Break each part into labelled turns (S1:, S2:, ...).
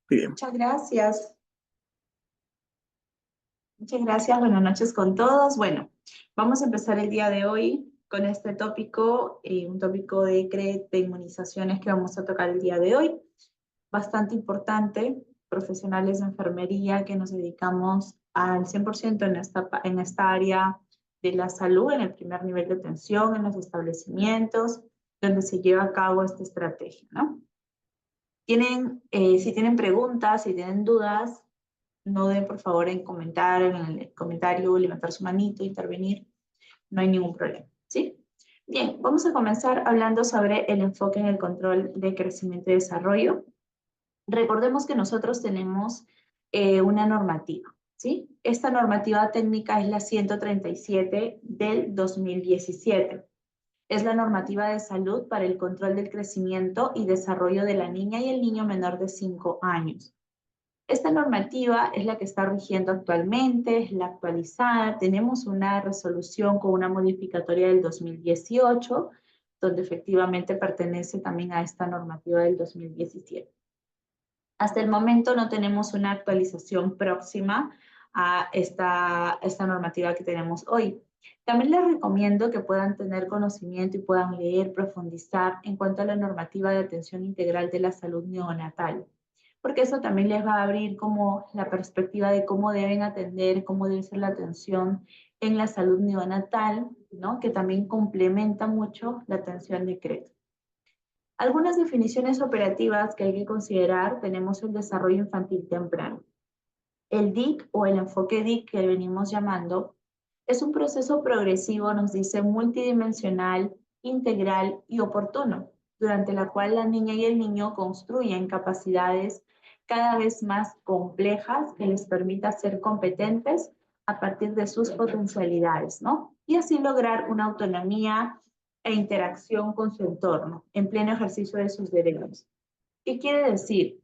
S1: Muy bien.
S2: Muchas gracias. Muchas gracias. Buenas noches con todos. Bueno, vamos a empezar el día de hoy con este tópico, un tópico de CRE de inmunizaciones que vamos a tocar el día de hoy. Bastante importante, profesionales de enfermería que nos dedicamos al 100% en esta área de la salud, en el primer nivel de atención, en los establecimientos, donde se lleva a cabo esta estrategia, ¿no? Si tienen preguntas, si tienen dudas, no duden por favor en comentar, en el comentario, levantar su manito, intervenir, no hay ningún problema, ¿sí? Bien, vamos a comenzar hablando sobre el enfoque en el control de crecimiento y desarrollo. Recordemos que nosotros tenemos una normativa, ¿sí? Esta normativa técnica es la 137 del 2017. Es la normativa de salud para el control del crecimiento y desarrollo de la niña y el niño menor de 5 años. Esta normativa es la que está rigiendo actualmente, es la actualizada. Tenemos una resolución con una modificatoria del 2018, donde efectivamente pertenece también a esta normativa del 2017. Hasta el momento no tenemos una actualización próxima a esta normativa que tenemos hoy. También les recomiendo que puedan tener conocimiento y puedan leer, profundizar en cuanto a la normativa de atención integral de la salud neonatal, porque eso también les va a abrir como la perspectiva de cómo deben atender, cómo debe ser la atención en la salud neonatal, ¿no? Que también complementa mucho la atención de CRED. Algunas definiciones operativas que hay que considerar, tenemos el desarrollo infantil temprano. El DIC o el enfoque DIC que venimos llamando es un proceso progresivo, nos dice, multidimensional, integral y oportuno, durante la cual la niña y el niño construyen capacidades cada vez más complejas que les permita ser competentes a partir de sus potencialidades, ¿no? Y así lograr una autonomía e interacción con su entorno, en pleno ejercicio de sus derechos. ¿Qué quiere decir?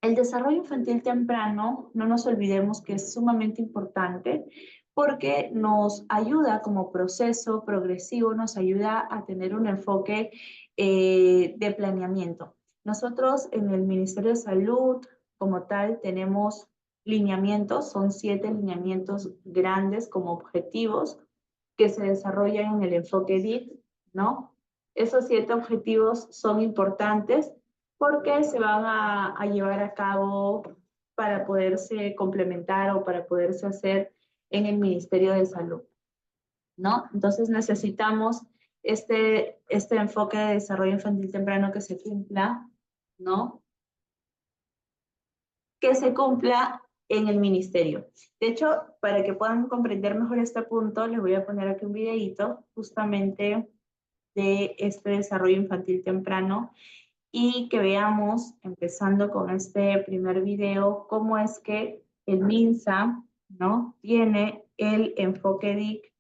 S2: El desarrollo infantil temprano, no nos olvidemos que es sumamente importante porque nos ayuda como proceso progresivo, nos ayuda a tener un enfoque de planeamiento. Nosotros en el Ministerio de Salud, como tal, tenemos lineamientos, son 7 lineamientos grandes como objetivos que se desarrollan en el enfoque DIT, ¿no? Esos 7 objetivos son importantes porque se van a llevar a cabo para poderse complementar o para poderse hacer en el Ministerio de Salud, ¿no? Entonces necesitamos este enfoque de desarrollo infantil temprano que se cumpla, ¿no? Que se cumpla en el ministerio. De hecho, para que puedan comprender mejor este punto, les voy a poner aquí un videito justamente de este desarrollo infantil temprano y que veamos, empezando con este primer video, cómo es que el MINSA, ¿no? Tiene el enfoque DIC,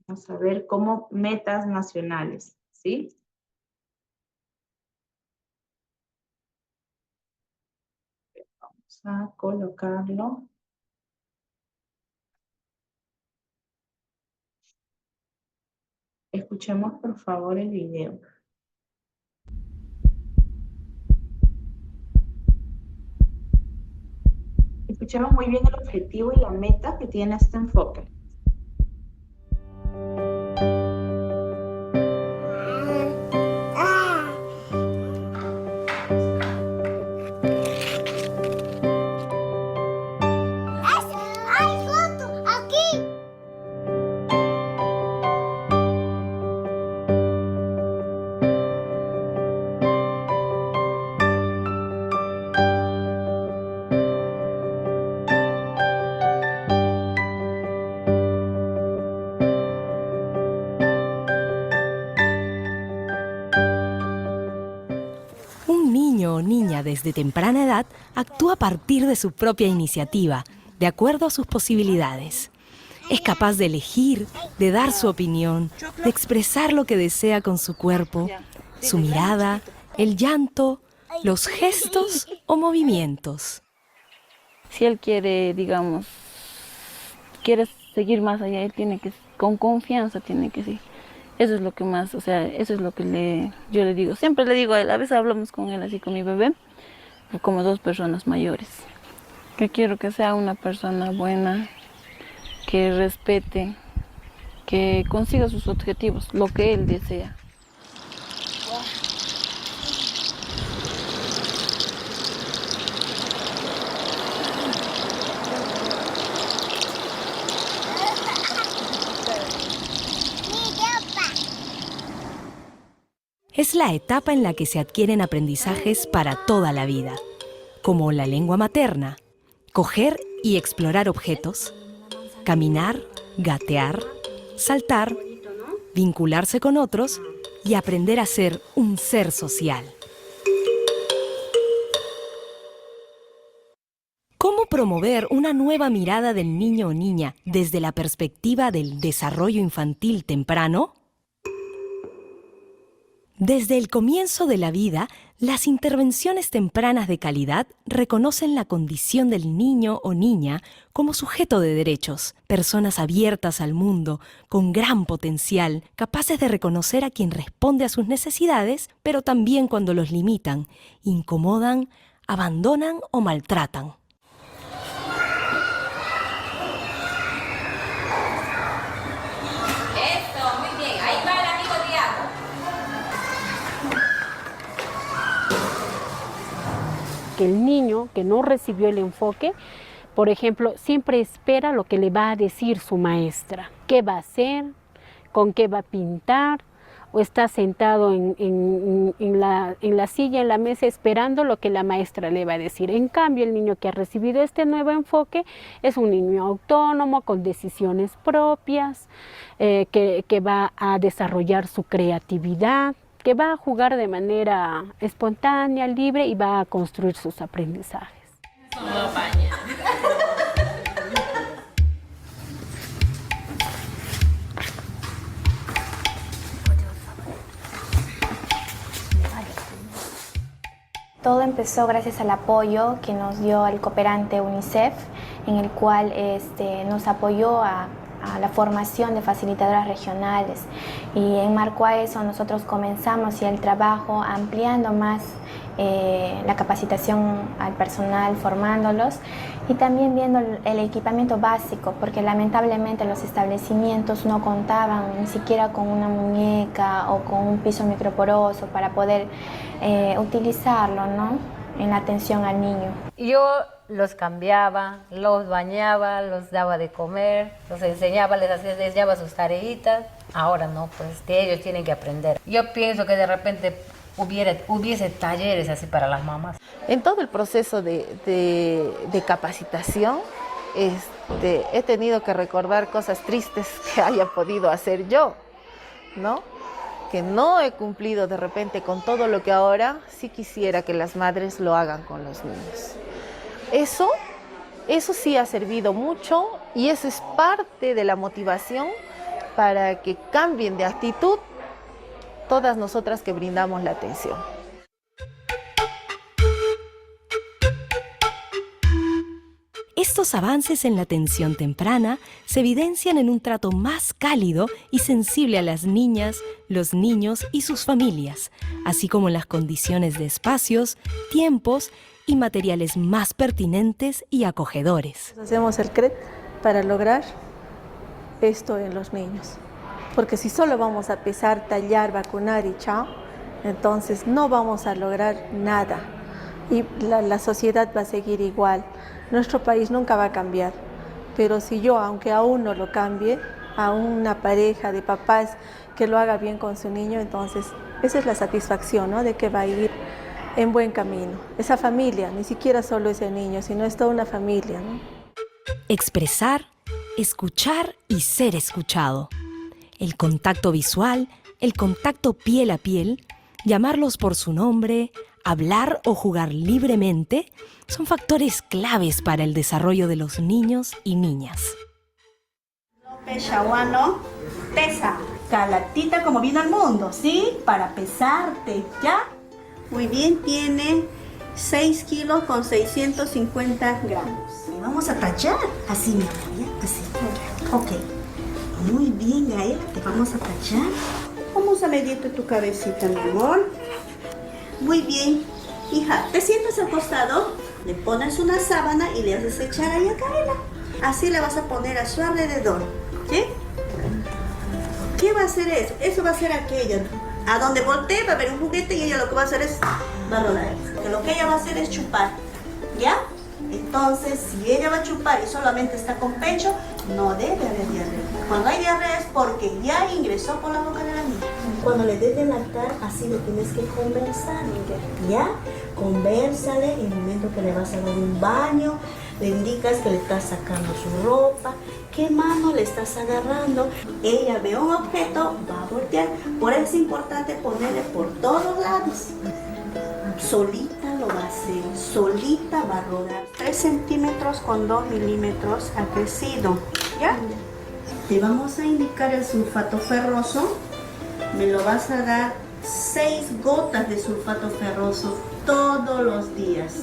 S2: vamos a ver, como metas nacionales, ¿sí? Vamos a colocarlo. Escuchemos por favor el video. Escuchemos muy bien el objetivo y la meta que tiene este enfoque.
S3: Un niño o niña desde temprana edad actúa a partir de su propia iniciativa, de acuerdo a sus posibilidades. Es capaz de elegir, de dar su opinión, de expresar lo que desea con su cuerpo, su mirada, el llanto, los gestos o movimientos.
S4: Si él quiere, digamos, quiere seguir más allá, él tiene que, con confianza tiene que seguir. Eso es lo que más, o sea, eso es lo que yo le digo. Siempre le digo a él, a veces hablamos con él así, con mi bebé, como dos personas mayores. Que quiero que sea una persona buena, que respete, que consiga sus objetivos, lo que él desea.
S3: Es la etapa en la que se adquieren aprendizajes para toda la vida, como la lengua materna, coger y explorar objetos, caminar, gatear, saltar, vincularse con otros y aprender a ser un ser social. ¿Cómo promover una nueva mirada del niño o niña desde la perspectiva del desarrollo infantil temprano? Desde el comienzo de la vida, las intervenciones tempranas de calidad reconocen la condición del niño o niña como sujeto de derechos, personas abiertas al mundo, con gran potencial, capaces de reconocer a quien responde a sus necesidades, pero también cuando los limitan, incomodan, abandonan o maltratan.
S1: Que el niño que no recibió el enfoque, por ejemplo, siempre espera lo que le va a decir su maestra. ¿Qué va a hacer? ¿Con qué va a pintar? O está sentado en la silla, en la mesa, esperando lo que la maestra le va a decir. En cambio, el niño que ha recibido este nuevo enfoque es un niño autónomo, con decisiones propias, que va a desarrollar su creatividad, que va a jugar de manera espontánea, libre y va a construir sus aprendizajes.
S5: Todo empezó gracias al apoyo que nos dio el cooperante UNICEF, en el cual nos apoyó a la formación de facilitadoras regionales, y en marco a eso nosotros comenzamos ya el trabajo ampliando más la capacitación al personal, formándolos y también viendo el equipamiento básico, porque lamentablemente los establecimientos no contaban ni siquiera con una muñeca o con un piso microporoso para poder utilizarlo, ¿no?, en la atención al niño.
S6: Yo los cambiaba, los bañaba, los daba de comer, los enseñaba, les enseñaba sus tareitas. Ahora no, pues que ellos tienen que aprender. Yo pienso que de repente hubiese talleres así para las mamás.
S7: En todo el proceso de capacitación he tenido que recordar cosas tristes que haya podido hacer yo, ¿no? Que no he cumplido de repente con todo lo que ahora sí quisiera que las madres lo hagan con los niños. Eso sí ha servido mucho y eso es parte de la motivación para que cambien de actitud todas nosotras que brindamos la atención.
S3: Estos avances en la atención temprana se evidencian en un trato más cálido y sensible a las niñas, los niños y sus familias, así como en las condiciones de espacios, tiempos y materiales más pertinentes y acogedores.
S8: Hacemos el CRET para lograr esto en los niños, porque si solo vamos a pesar, tallar, vacunar y chao, entonces no vamos a lograr nada y la sociedad va a seguir igual. Nuestro país nunca va a cambiar, pero si yo, aunque aún no lo cambie, a una pareja de papás que lo haga bien con su niño, entonces esa es la satisfacción, ¿no?, de que va a ir en buen camino. Esa familia, ni siquiera solo ese niño, sino es toda una familia, ¿no?
S3: Expresar, escuchar y ser escuchado. El contacto visual, el contacto piel a piel, llamarlos por su nombre, hablar o jugar libremente, son factores claves para el desarrollo de los niños y niñas.
S9: López Shawano, pesa. Calatita como vino al mundo, ¿sí? Para pesarte, ¿ya? Muy bien, tiene 6 kilos con 650 gramos. Y vamos a tachar, así mi amor, ¿ya? Así, ok. Muy bien, Gael, te vamos a tachar. Vamos a medirte tu cabecita, mi amor. Muy bien. Hija, te sientas al costado, le pones una sábana y le haces echar ahí a Kaela. Así le vas a poner a su alrededor, ¿sí? ¿Qué va a hacer eso? Eso va a hacer aquello. A donde voltee va a haber un juguete y ella lo que va a hacer es va a rodar. Porque lo que ella va a hacer es chupar, ¿ya? Entonces, si ella va a chupar y solamente está con pecho, no debe haber diarrea. Cuando hay diarrea es porque ya ingresó por la boca de la niña. Cuando le des de lactar, así le tienes que conversar, ¿ya? Convérsale en el momento que le vas a dar un baño, le indicas que le estás sacando su ropa, qué mano le estás agarrando. Ella ve un objeto, va a voltear. Por eso es importante ponerle por todos lados. Solita lo va a hacer, solita va a rodar. 3 centímetros con 2 milímetros ha crecido, ¿ya? Te vamos a indicar el sulfato ferroso. Me lo vas a dar 6 gotas de sulfato ferroso todos los días.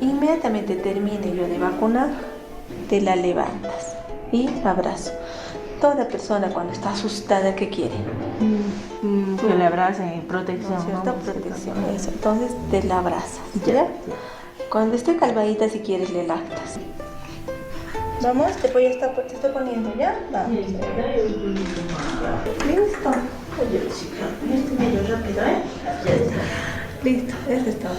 S8: Inmediatamente termine yo de vacunar, te la levantas y abrazo. Toda persona cuando está asustada, ¿qué quiere?
S7: Que le abracen, protección.
S8: ¿Cierto? Protección, eso. Entonces te la abrazas, ¿ya? Cuando esté calmadita, si quieres, le lactas. Vamos, te estoy poniendo, ¿ya? Vamos. Listo. Medio rápido, ¿eh? Listo, eso es todo.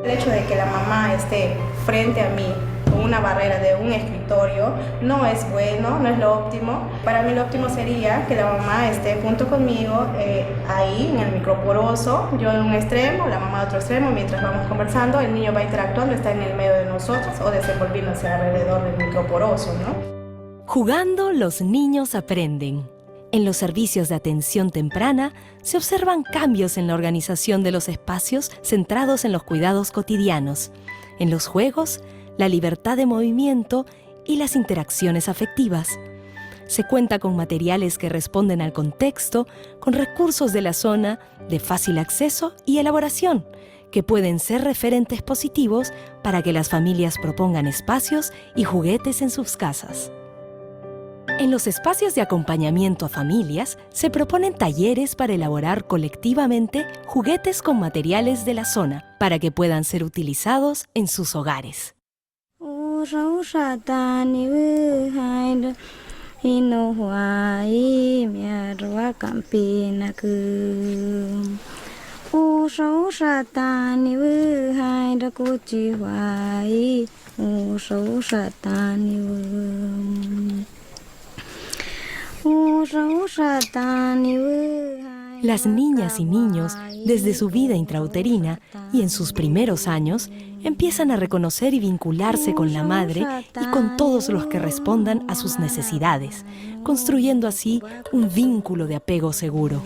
S10: El hecho de que la mamá esté frente a mí con una barrera de un escritorio no es bueno, no es lo óptimo. Para mí lo óptimo sería que la mamá esté junto conmigo ahí en el microporoso, yo en un extremo, la mamá de otro extremo, mientras vamos conversando, el niño va interactuando, está en el medio de nosotros o desenvolviéndose alrededor del microporoso, ¿no?
S3: Jugando, los niños aprenden. En los servicios de atención temprana se observan cambios en la organización de los espacios centrados en los cuidados cotidianos, en los juegos, la libertad de movimiento y las interacciones afectivas. Se cuenta con materiales que responden al contexto, con recursos de la zona de fácil acceso y elaboración, que pueden ser referentes positivos para que las familias propongan espacios y juguetes en sus casas. En los espacios de acompañamiento a familias se proponen talleres para elaborar colectivamente juguetes con materiales de la zona para que puedan ser utilizados en sus hogares. Las niñas y niños, desde su vida intrauterina y en sus primeros años, empiezan a reconocer y vincularse con la madre y con todos los que respondan a sus necesidades, construyendo así un vínculo de apego seguro.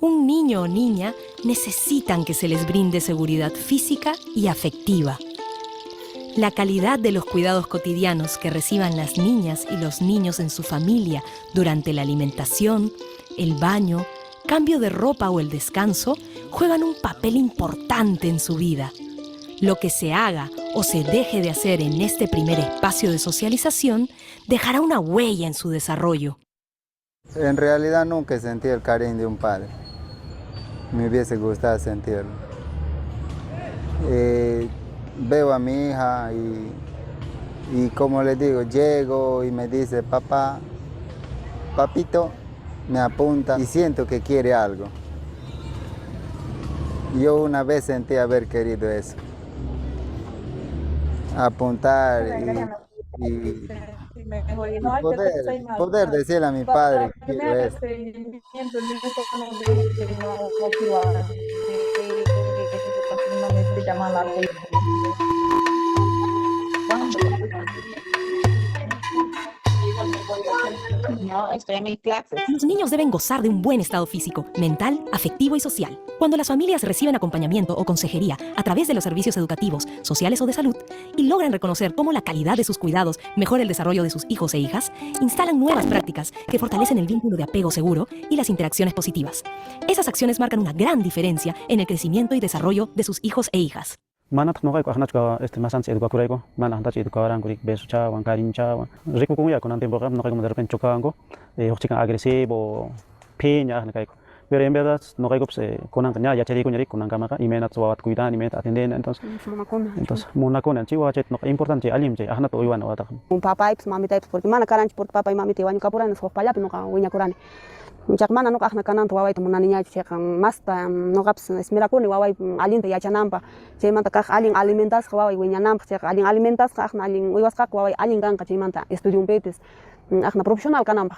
S3: Un niño o niña necesitan que se les brinde seguridad física y afectiva. La calidad de los cuidados cotidianos que reciban las niñas y los niños en su familia durante la alimentación, el baño, cambio de ropa o el descanso juegan un papel importante en su vida. Lo que se haga o se deje de hacer en este primer espacio de socialización dejará una huella en su desarrollo.
S11: En realidad nunca sentí el cariño de un padre. Me hubiese gustado sentirlo. Veo a mi hija y como le digo, llego y me dice papá, papito, me apunta y siento que quiere algo. Yo una vez sentí haber querido eso. Apuntar y poder decirle a mi padre que quiero eso.
S12: ¿no? Estoy en mis clases.
S3: Los niños deben gozar de un buen estado físico, mental, afectivo y social. Cuando las familias reciben acompañamiento o consejería a través de los servicios educativos, sociales o de salud y logran reconocer cómo la calidad de sus cuidados mejora el desarrollo de sus hijos e hijas, instalan nuevas prácticas que fortalecen el vínculo de apego seguro y las interacciones positivas. Esas acciones marcan una gran diferencia en el crecimiento y desarrollo de sus hijos e hijas.
S13: Manat no gaiko ahnacho masansi educakureko mana hantachi educaran kurik besucha wan karincha rico como ya con tiempo no gaiko de repente chocango hochikan agresivo peña gaiko pero en verdad no gaiko con ya cheri con con kamaka y mena tsawat cuidan y meta atender entonces mona con chiwa chet no importante alim che ahna to iwan wata
S14: un papá y mami tai porque mana karanch porque papá y mami te van kapuran so pala no ka winya kurani Chakmana no kahna kanan tu wawai tu muna niña chekan masta no gaps esmira kuni wawai alin te yachanampa chemanta kah alin alimentas wawai wiñanampa chek alin alimentas kahna alin wiwas kak wawai alin ganka chemanta estudium petes ahna profesional kanampa.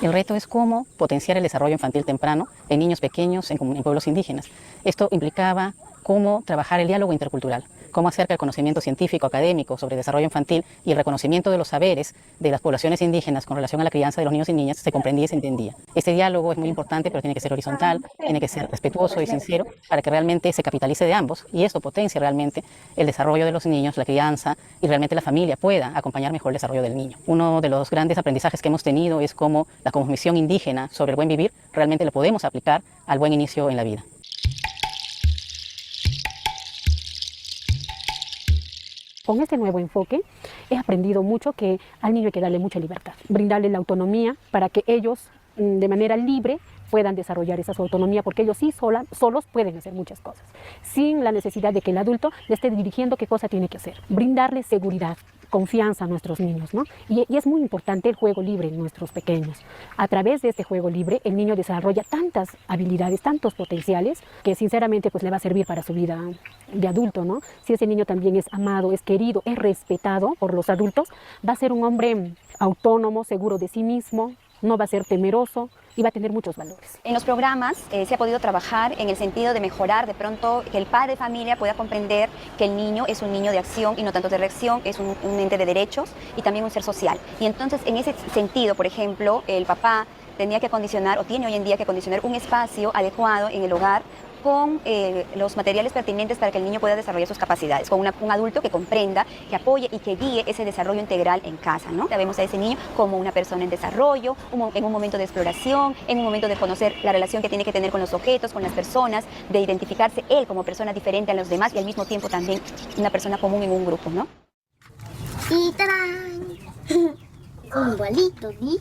S15: El reto es cómo potenciar el desarrollo infantil temprano en niños pequeños en pueblos indígenas. Esto implicaba cómo trabajar el diálogo intercultural, cómo hacer que el conocimiento científico, académico sobre desarrollo infantil y el reconocimiento de los saberes de las poblaciones indígenas con relación a la crianza de los niños y niñas se comprendía y se entendía. Este diálogo es muy importante, pero tiene que ser horizontal, tiene que ser respetuoso y sincero para que realmente se capitalice de ambos y eso potencie realmente el desarrollo de los niños, la crianza y realmente la familia pueda acompañar mejor el desarrollo del niño. Uno de los grandes aprendizajes que hemos tenido es cómo la cosmovisión indígena sobre el buen vivir realmente lo podemos aplicar al buen inicio en la vida.
S1: Con este nuevo enfoque he aprendido mucho que al niño hay que darle mucha libertad, brindarle la autonomía para que ellos de manera libre puedan desarrollar esa su autonomía, porque ellos sí solos pueden hacer muchas cosas, sin la necesidad de que el adulto le esté dirigiendo qué cosa tiene que hacer. Brindarles seguridad, confianza a nuestros niños, ¿no? Y es muy importante el juego libre en nuestros pequeños. A través de este juego libre, el niño desarrolla tantas habilidades, tantos potenciales, que sinceramente pues le va a servir para su vida de adulto, ¿no? Si ese niño también es amado, es querido, es respetado por los adultos, va a ser un hombre autónomo, seguro de sí mismo, no va a ser temeroso y va a tener muchos valores.
S16: En los programas se ha podido trabajar en el sentido de mejorar de pronto que el padre de familia pueda comprender que el niño es un niño de acción y no tanto de reacción, es un ente de derechos y también un ser social. Y entonces en ese sentido, por ejemplo, el papá tenía que acondicionar o tiene hoy en día que acondicionar un espacio adecuado en el hogar con los materiales pertinentes para que el niño pueda desarrollar sus capacidades, con un adulto que comprenda, que apoye y que guíe ese desarrollo integral en casa, ¿no? Vemos a ese niño como una persona en desarrollo, en un momento de exploración, en un momento de conocer la relación que tiene que tener con los objetos, con las personas, de identificarse él como persona diferente a los demás y al mismo tiempo también una persona común en un grupo, ¿no?
S17: Y ¡tarán! Un bolito, ¿sí?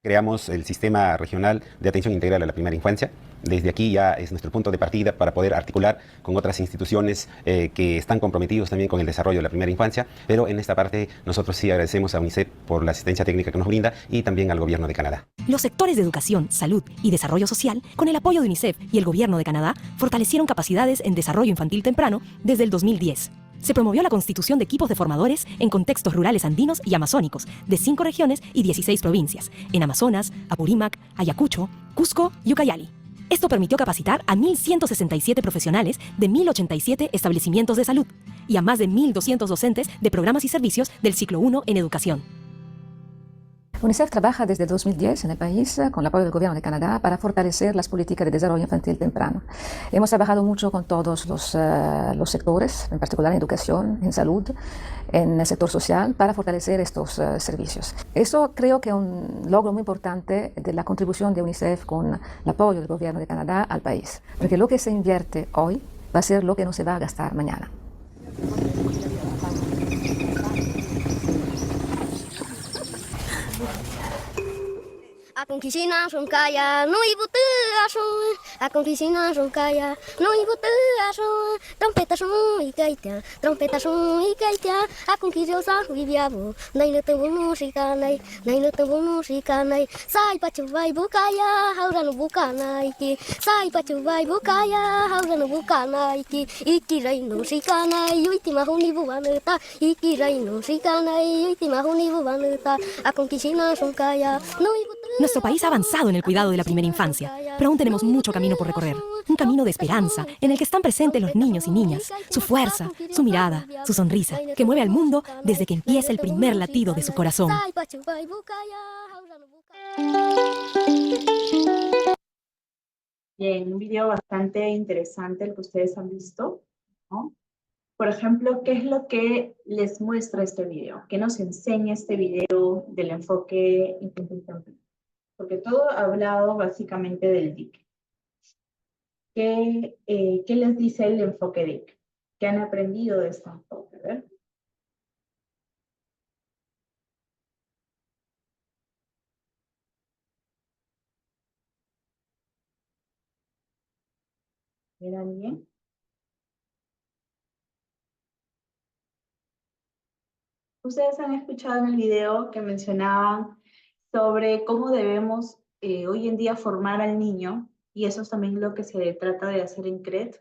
S18: Creamos el Sistema Regional de Atención Integral a la Primera Infancia. Desde aquí ya es nuestro punto de partida para poder articular con otras instituciones que están comprometidos también con el desarrollo de la primera infancia, pero en esta parte nosotros sí agradecemos a UNICEF por la asistencia técnica que nos brinda y también al Gobierno de Canadá.
S3: Los sectores de educación, salud y desarrollo social, con el apoyo de UNICEF y el Gobierno de Canadá, fortalecieron capacidades en desarrollo infantil temprano desde el 2010. Se promovió la constitución de equipos de formadores en contextos rurales andinos y amazónicos de 5 regiones y 16 provincias, en Amazonas, Apurímac, Ayacucho, Cusco y Ucayali. Esto permitió capacitar a 1.167 profesionales de 1.087 establecimientos de salud y a más de 1.200 docentes de programas y servicios del ciclo 1 en educación.
S19: UNICEF trabaja desde 2010 en el país con el apoyo del Gobierno de Canadá para fortalecer las políticas de desarrollo infantil temprano. Hemos trabajado mucho con todos los sectores, en particular en educación, en salud, en el sector social, para fortalecer estos servicios. Eso creo que es un logro muy importante de la contribución de UNICEF con el apoyo del Gobierno de Canadá al país, porque lo que se invierte hoy va a ser lo que no se va a gastar mañana.
S17: Akong kisina sung kaya no ibutu aso akong kisina sung kaya no ibutu aso trompeta sung ikaita akong kisio sa huibiabo nai no tembu musika nai sai pachubai bukaya haura no bukana iki sai pachubai bukaya haura no bukana iki rai no shikana yuiti mahuni buaneta iki rai no shikana yuiti mahuni buaneta akong kisina sung kaya no ibutu
S3: Nuestro país ha avanzado en el cuidado de la primera infancia, pero aún tenemos mucho camino por recorrer. Un camino de esperanza en el que están presentes los niños y niñas, su fuerza, su mirada, su sonrisa, que mueve al mundo desde que empieza el primer latido de su corazón.
S2: Bien, un video bastante interesante el que ustedes han visto, ¿no? Por ejemplo, ¿qué es lo que les muestra este video? ¿Qué nos enseña este video del enfoque infantil temprano? Porque todo ha hablado básicamente del DIC. ¿Qué les dice el enfoque DIC? ¿Qué han aprendido de este enfoque? A ver. ¿Era bien? Ustedes han escuchado en el video que mencionaban sobre cómo debemos hoy en día formar al niño, y eso es también lo que se trata de hacer en CRED,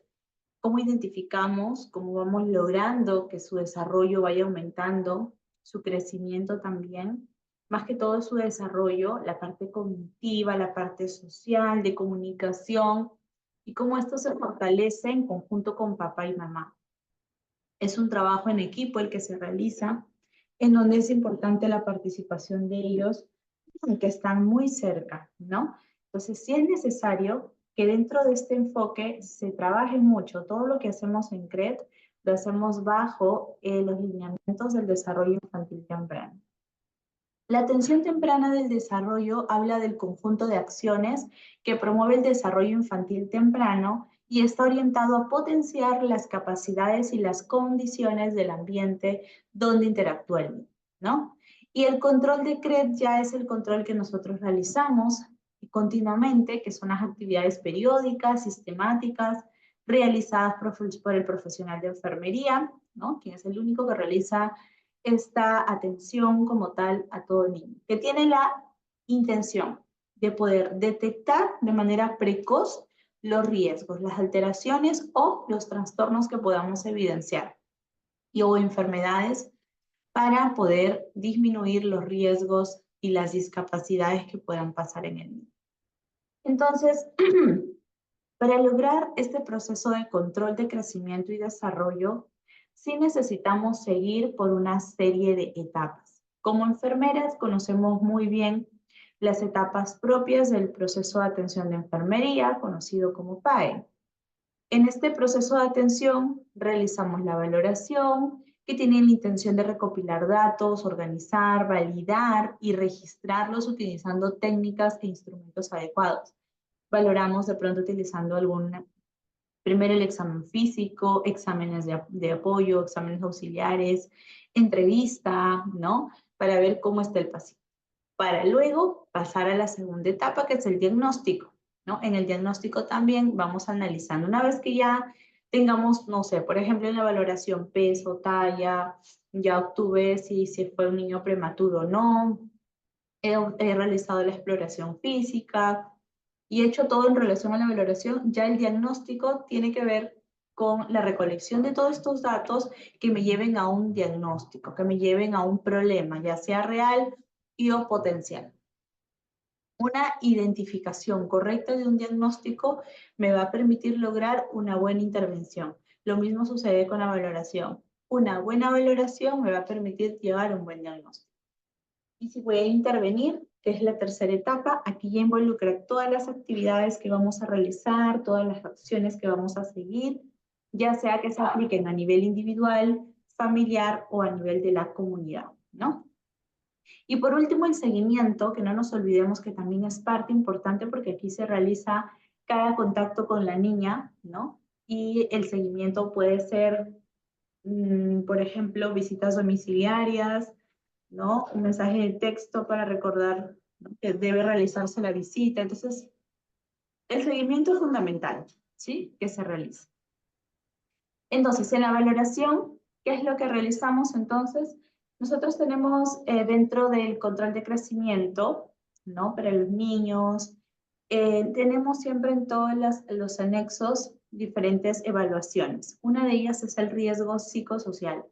S2: cómo identificamos, cómo vamos logrando que su desarrollo vaya aumentando, su crecimiento también, más que todo su desarrollo, la parte cognitiva, la parte social, de comunicación, y cómo esto se fortalece en conjunto con papá y mamá. Es un trabajo en equipo el que se realiza, en donde es importante la participación de ellos, que están muy cerca, ¿no? Entonces, sí es necesario que dentro de este enfoque se trabaje mucho. Todo lo que hacemos en CRED lo hacemos bajo los lineamientos del desarrollo infantil temprano. La atención temprana del desarrollo habla del conjunto de acciones que promueve el desarrollo infantil temprano y está orientado a potenciar las capacidades y las condiciones del ambiente donde interactúa el niño, ¿no? Y el control de CRED ya es el control que nosotros realizamos continuamente, que son las actividades periódicas, sistemáticas, realizadas por el profesional de enfermería, ¿no? Quien es el único que realiza esta atención como tal a todo niño, que tiene la intención de poder detectar de manera precoz los riesgos, las alteraciones o los trastornos que podamos evidenciar o enfermedades para poder disminuir los riesgos y las discapacidades que puedan pasar en el niño. Entonces, para lograr este proceso de control de crecimiento y desarrollo, sí necesitamos seguir por una serie de etapas. Como enfermeras conocemos muy bien las etapas propias del proceso de atención de enfermería, conocido como PAE. En este proceso de atención realizamos la valoración, que tiene la intención de recopilar datos, organizar, validar y registrarlos utilizando técnicas e instrumentos adecuados. Valoramos de pronto utilizando primero el examen físico, exámenes de apoyo, exámenes auxiliares, entrevista, ¿no? Para ver cómo está el paciente. Para luego pasar a la segunda etapa, que es el diagnóstico, ¿no? En el diagnóstico también vamos analizando. Una vez que ya tengamos, no sé, por ejemplo, en la valoración peso, talla, ya obtuve si fue un niño prematuro o no, he realizado la exploración física, y he hecho todo en relación a la valoración, ya el diagnóstico tiene que ver con la recolección de todos estos datos que me lleven a un diagnóstico, que me lleven a un problema, ya sea real o potencial. Una identificación correcta de un diagnóstico me va a permitir lograr una buena intervención. Lo mismo sucede con la valoración. Una buena valoración me va a permitir llevar un buen diagnóstico. Y si voy a intervenir, que es la tercera etapa, aquí ya involucra todas las actividades que vamos a realizar, todas las acciones que vamos a seguir, ya sea que se apliquen a nivel individual, familiar o a nivel de la comunidad, ¿no? Y por último, el seguimiento, que no nos olvidemos que también es parte importante porque aquí se realiza cada contacto con la niña, ¿no? Y el seguimiento puede ser, por ejemplo, visitas domiciliarias, ¿no? Un mensaje de texto para recordar, ¿no?, que debe realizarse la visita. Entonces, el seguimiento es fundamental, ¿sí?, que se realice. Entonces, en la valoración, ¿qué es lo que realizamos entonces? Nosotros tenemos dentro del control de crecimiento, ¿no?, para los niños, tenemos siempre en todos los anexos diferentes evaluaciones. Una de ellas es el riesgo psicosocial.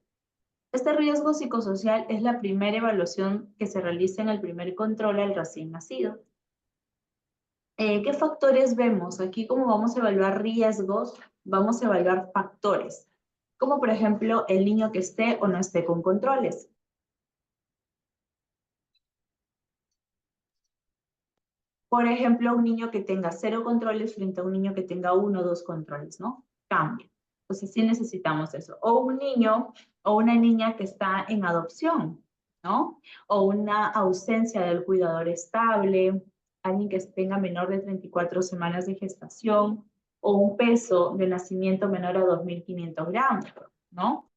S2: Este riesgo psicosocial es la primera evaluación que se realiza en el primer control al recién nacido. ¿Qué factores vemos? Aquí, como vamos a evaluar riesgos, vamos a evaluar factores, como por ejemplo el niño que esté o no esté con controles. Por ejemplo, un niño que tenga 0 controles frente a un niño que tenga 1 o 2 controles, ¿no? Cambia. Entonces sí necesitamos eso. O un niño o una niña que está en adopción, ¿no? O una ausencia del cuidador estable, alguien que tenga menor de 34 semanas de gestación, o un peso de nacimiento menor a 2.500 gramos, ¿no?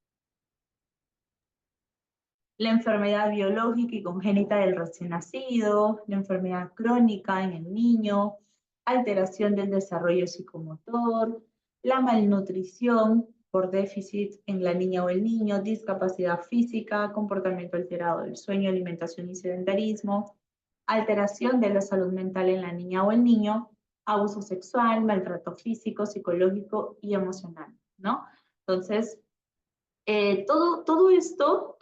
S2: La enfermedad biológica y congénita del recién nacido, la enfermedad crónica en el niño, alteración del desarrollo psicomotor, la malnutrición por déficit en la niña o el niño, discapacidad física, comportamiento alterado del sueño, alimentación y sedentarismo, alteración de la salud mental en la niña o el niño, abuso sexual, maltrato físico, psicológico y emocional, ¿no? Entonces, todos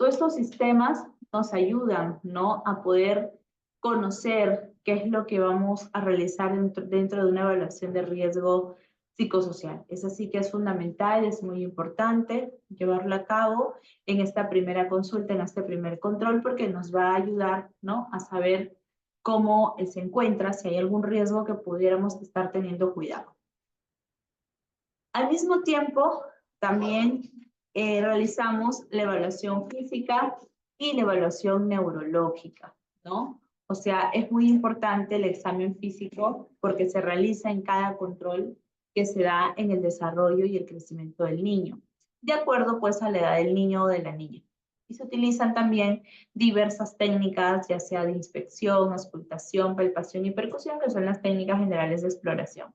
S2: estos sistemas nos ayudan, ¿no? A poder conocer qué es lo que vamos a realizar dentro de una evaluación de riesgo psicosocial. Es así que es fundamental, es muy importante llevarlo a cabo en esta primera consulta, en este primer control, porque nos va a ayudar, ¿no? A saber cómo se encuentra, si hay algún riesgo que pudiéramos estar teniendo cuidado. Al mismo tiempo, también realizamos la evaluación física y la evaluación neurológica, ¿no? O sea, es muy importante el examen físico porque se realiza en cada control que se da en el desarrollo y el crecimiento del niño, de acuerdo pues a la edad del niño o de la niña. Y se utilizan también diversas técnicas, ya sea de inspección, auscultación, palpación y percusión, que son las técnicas generales de exploración,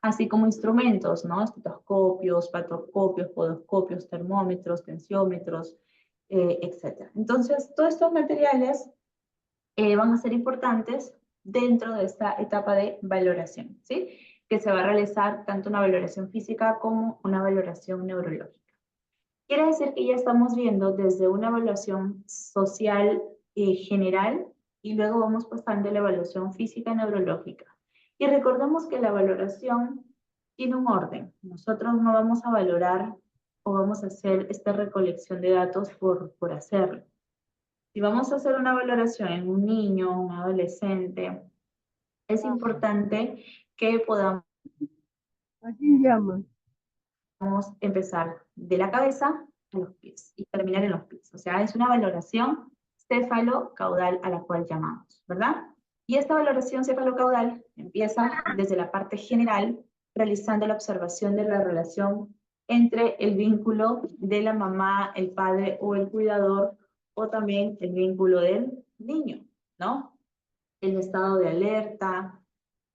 S2: así como instrumentos, ¿no? Estetoscopios, patroscopios, podoscopios, termómetros, tensiómetros, etc. Entonces, todos estos materiales van a ser importantes dentro de esta etapa de valoración, ¿sí? Que se va a realizar tanto una valoración física como una valoración neurológica. Quiere decir que ya estamos viendo desde una evaluación social general y luego vamos pasando a la evaluación física neurológica. Y recordemos que la valoración tiene un orden. Nosotros no vamos a valorar o vamos a hacer esta recolección de datos por hacerlo. Si vamos a hacer una valoración en un niño, un adolescente, es importante que podamos empezar de la cabeza a los pies y terminar en los pies. O sea, es una valoración céfalo-caudal a la cual llamamos, ¿verdad? Y esta valoración céfalo-caudal empieza desde la parte general, realizando la observación de la relación entre el vínculo de la mamá, el padre o el cuidador, o también el vínculo del niño, ¿no? El estado de alerta,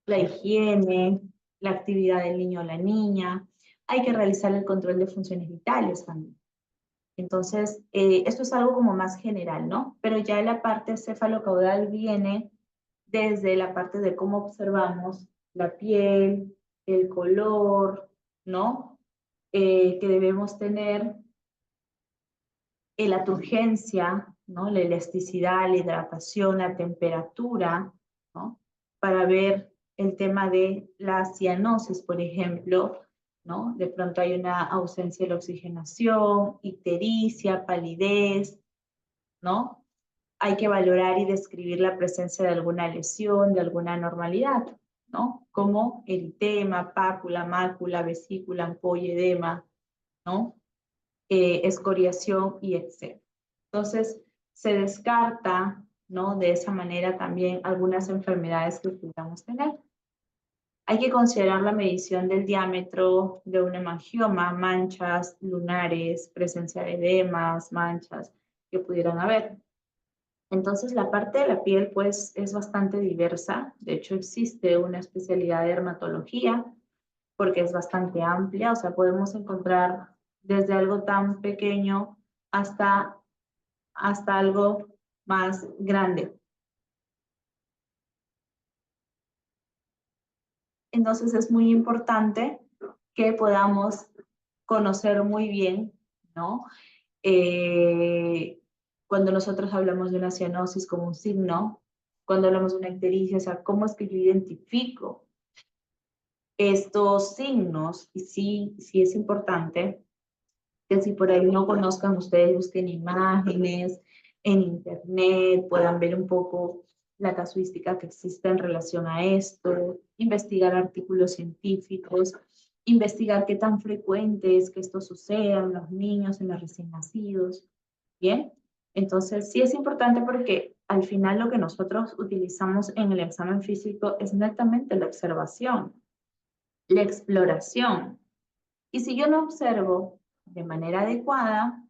S2: la higiene, la actividad del niño o la niña. Hay que realizar el control de funciones vitales también. Entonces, esto es algo como más general, ¿no? Pero ya la parte cefalocaudal viene desde la parte de cómo observamos la piel, el color, ¿no? Que debemos tener, la turgencia, ¿no? La elasticidad, la hidratación, la temperatura, ¿no? Para ver el tema de la cianosis, por ejemplo, ¿no? De pronto hay una ausencia de la oxigenación, ictericia, palidez, ¿no? Hay que valorar y describir la presencia de alguna lesión, de alguna anormalidad, ¿no? Como eritema, pápula, mácula, vesícula, ampolla, edema, ¿no? Escoriación y etc. Entonces, se descarta, ¿no? De esa manera también algunas enfermedades que pudiéramos tener. Hay que considerar la medición del diámetro de un hemangioma, manchas lunares, presencia de edemas, manchas que pudieran haber. Entonces, la parte de la piel, pues, es bastante diversa. De hecho, existe una especialidad de dermatología porque es bastante amplia. O sea, podemos encontrar desde algo tan pequeño hasta algo más grande. Entonces es muy importante que podamos conocer muy bien, ¿no? Cuando nosotros hablamos de una cianosis como un signo, cuando hablamos de una ictericia, o sea, ¿cómo es que yo identifico estos signos? Y sí es importante que si por ahí no conozcan, ustedes busquen imágenes en internet, puedan ver un poco la casuística que existe en relación a esto, investigar artículos científicos, investigar qué tan frecuente es que esto suceda en los niños, en los recién nacidos, ¿bien? Entonces, sí es importante porque al final lo que nosotros utilizamos en el examen físico es netamente la observación, la exploración. Y si yo no observo de manera adecuada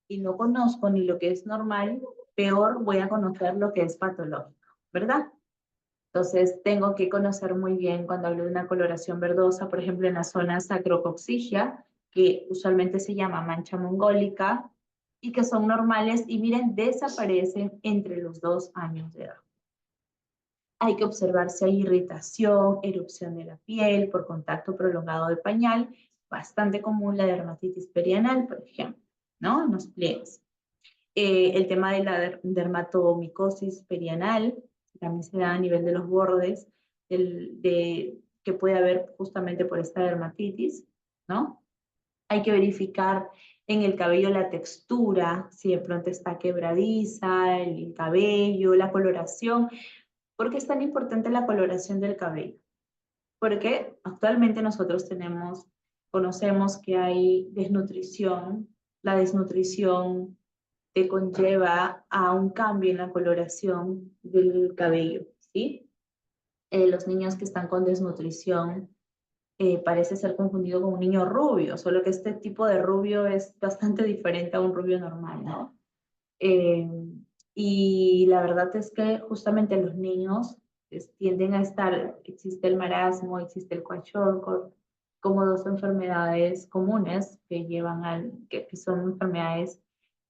S2: y no conozco ni lo que es normal, peor voy a conocer lo que es patológico, ¿verdad? Entonces, tengo que conocer muy bien cuando hablo de una coloración verdosa, por ejemplo, en la zona sacrocoxigia, que usualmente se llama mancha mongólica, y que son normales, y miren, desaparecen entre los 2 años de edad. Hay que observar si hay irritación, erupción de la piel por contacto prolongado de pañal, bastante común la dermatitis perianal, por ejemplo, ¿no? En los pliegues. El tema de la dermatomicosis perianal, también se da a nivel de los bordes, que puede haber justamente por esta dermatitis, ¿no? Hay que verificar en el cabello la textura, si de pronto está quebradiza, el cabello, la coloración. ¿Por qué es tan importante la coloración del cabello? Porque actualmente nosotros conocemos que hay desnutrición. La desnutrición te conlleva a un cambio en la coloración del cabello, ¿sí? Los niños que están con desnutrición parece ser confundido con un niño rubio, solo que este tipo de rubio es bastante diferente a un rubio normal, ¿no? Y la verdad es que justamente los niños tienden a existe el marasmo, existe el kwashiorkor, como 2 enfermedades comunes que son enfermedades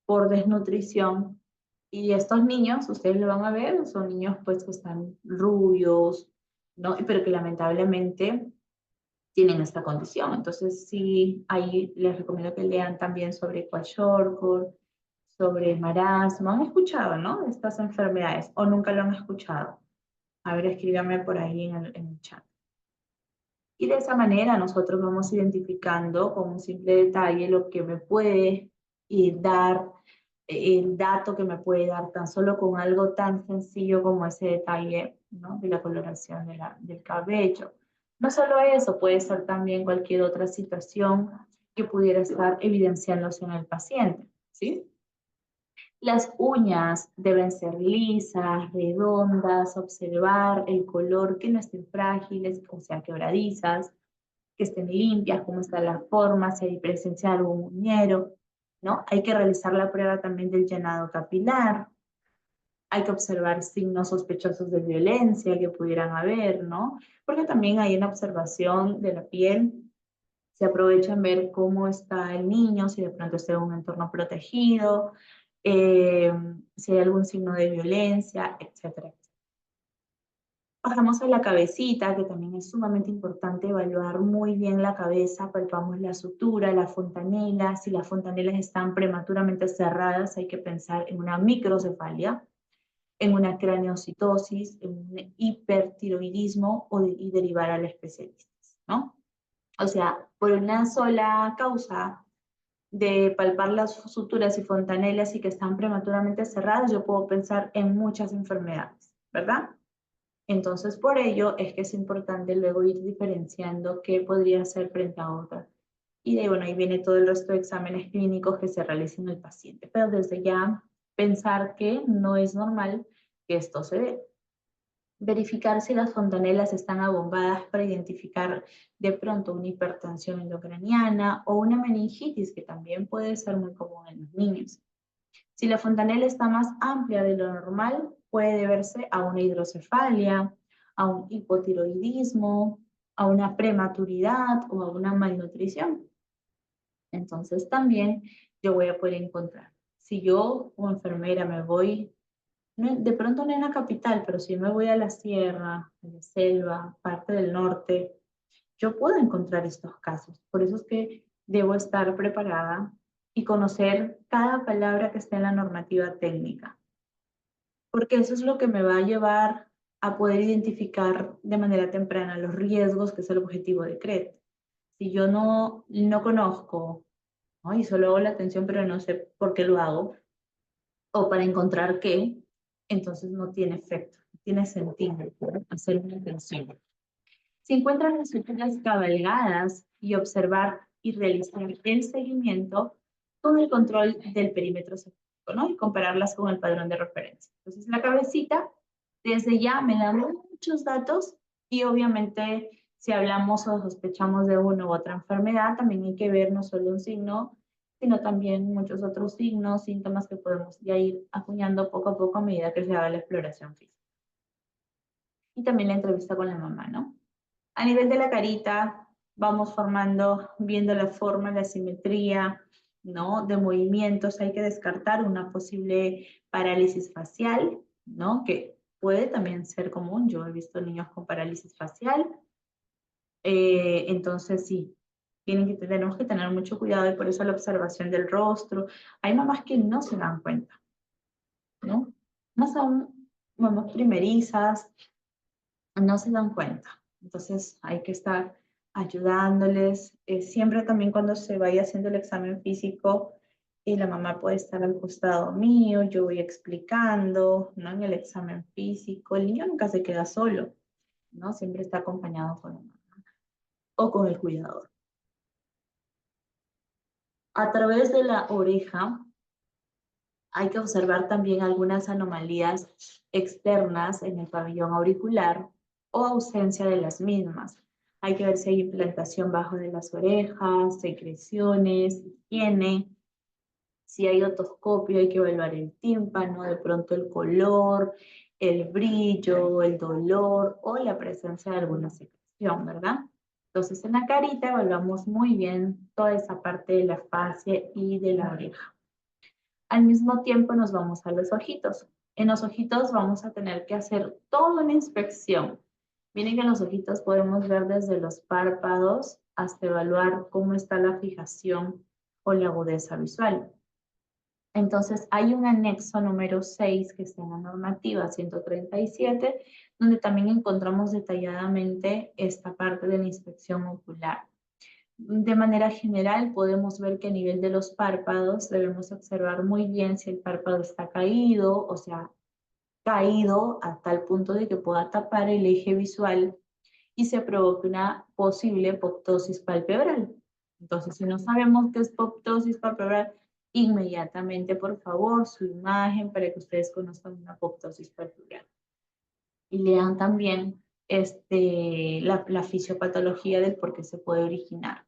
S2: por desnutrición. Y estos niños, ustedes lo van a ver, son niños pues que están rubios, ¿no? Pero que lamentablemente tienen esta condición. Entonces sí, ahí les recomiendo que lean también sobre kwashiorkor, sobre marasmo. ¿Han escuchado, no? De estas enfermedades o nunca lo han escuchado? A ver, escríbanme por ahí en el chat. Y de esa manera nosotros vamos identificando con un simple detalle lo que me puede dar, el dato que me puede dar tan solo con algo tan sencillo como ese detalle, ¿no? De la coloración del cabello. No solo eso, puede ser también cualquier otra situación que pudiera estar evidenciándose en el paciente, ¿sí? Las uñas deben ser lisas, redondas, observar el color, que no estén frágiles, o sea, quebradizas, que estén limpias, cómo está la forma, si hay presencia de algún uñero, ¿no? Hay que realizar la prueba también del llenado capilar, hay que observar signos sospechosos de violencia que pudieran haber, ¿no? Porque también hay una observación de la piel, se aprovechan ver cómo está el niño, si de pronto está en un entorno protegido, si hay algún signo de violencia, etcétera. Bajamos a la cabecita, que también es sumamente importante evaluar muy bien la cabeza, palpamos la sutura, la fontanela. Si las fontanelas están prematuramente cerradas, hay que pensar en una microcefalia, en una craneocitosis, en un hipertiroidismo y derivar al especialista, ¿no? O sea, por una sola causa de palpar las suturas y fontanelas y que están prematuramente cerradas, yo puedo pensar en muchas enfermedades, ¿verdad? Entonces, por ello es que es importante luego ir diferenciando qué podría ser frente a otra. Y de bueno, ahí viene todo el resto de exámenes clínicos que se realicen en el paciente. Pero desde ya pensar que no es normal que esto se dé. Verificar si las fontanelas están abombadas para identificar de pronto una hipertensión endocraniana o una meningitis, que también puede ser muy común en los niños. Si la fontanela está más amplia de lo normal, puede deberse a una hidrocefalia, a un hipotiroidismo, a una prematuridad o a una malnutrición. Entonces también yo voy a poder encontrar. Si yo como enfermera me voy, de pronto no en la capital, pero si me voy a la sierra, a la selva, parte del norte, yo puedo encontrar estos casos. Por eso es que debo estar preparada y conocer cada palabra que está en la normativa técnica, porque eso es lo que me va a llevar a poder identificar de manera temprana los riesgos, que es el objetivo de CRED. Si yo no conozco, ¿no? Y solo hago la atención, pero no sé por qué lo hago, o para encontrar qué, entonces no tiene efecto, no tiene sentido, ¿no? Hacer una atención. Si encuentran las útiles cabalgadas y observar y realizar el seguimiento con el control del perímetro científico, ¿no? Y compararlas con el padrón de referencia. Entonces, la cabecita, desde ya me da muchos datos y obviamente si hablamos o sospechamos de una u otra enfermedad, también hay que ver no solo un signo, sino también muchos otros signos, síntomas que podemos ya ir acuñando poco a poco a medida que se haga la exploración física. Y también la entrevista con la mamá, ¿no? A nivel de la carita, vamos formando, viendo la forma, la simetría, ¿no? De movimientos, hay que descartar una posible parálisis facial, ¿no? Que puede también ser común. Yo he visto niños con parálisis facial. Entonces, sí, tenemos que tener mucho cuidado y por eso la observación del rostro. Hay mamás que no se dan cuenta, ¿no? No son mamás primerizas, no se dan cuenta. Entonces hay que estar ayudándoles. Siempre también cuando se vaya haciendo el examen físico, la mamá puede estar al costado mío, yo voy explicando, ¿no? En el examen físico, el niño nunca se queda solo, ¿no? Siempre está acompañado con la mamá o con el cuidador. A través de la oreja hay que observar también algunas anomalías externas en el pabellón auricular o ausencia de las mismas. Hay que ver si hay implantación bajo de las orejas, secreciones, higiene. Si hay otoscopio, hay que evaluar el tímpano, de pronto el color, el brillo, el dolor o la presencia de alguna secreción, ¿verdad? Entonces en la carita evaluamos muy bien toda esa parte de la fascia y de la oreja. Al mismo tiempo nos vamos a los ojitos. En los ojitos vamos a tener que hacer toda una inspección. Miren que en los ojitos podemos ver desde los párpados hasta evaluar cómo está la fijación o la agudeza visual. Entonces hay un anexo número 6 que está en la normativa 137, donde también encontramos detalladamente esta parte de la inspección ocular. De manera general podemos ver que a nivel de los párpados debemos observar muy bien si el párpado está caído, o sea, caído a tal punto de que pueda tapar el eje visual y se provoque una posible apoptosis palpebral. Entonces, si no sabemos qué es apoptosis palpebral, inmediatamente, por favor, su imagen para que ustedes conozcan una apoptosis palpebral. Y lean también la fisiopatología del por qué se puede originar.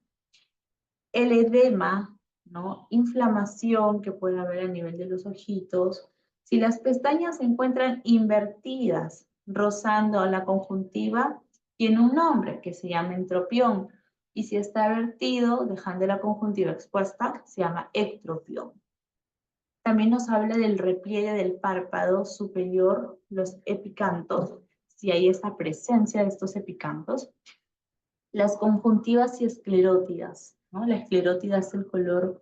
S2: El edema, ¿no? Inflamación que puede haber a nivel de los ojitos. Si las pestañas se encuentran invertidas, rozando a la conjuntiva, tiene un nombre que se llama entropión. Y si está vertido, dejando la conjuntiva expuesta, se llama ectropión. También nos habla del repliegue del párpado superior, los epicantos, si hay esa presencia de estos epicantos. Las conjuntivas y esclerótidas, ¿no? La esclerótida es el color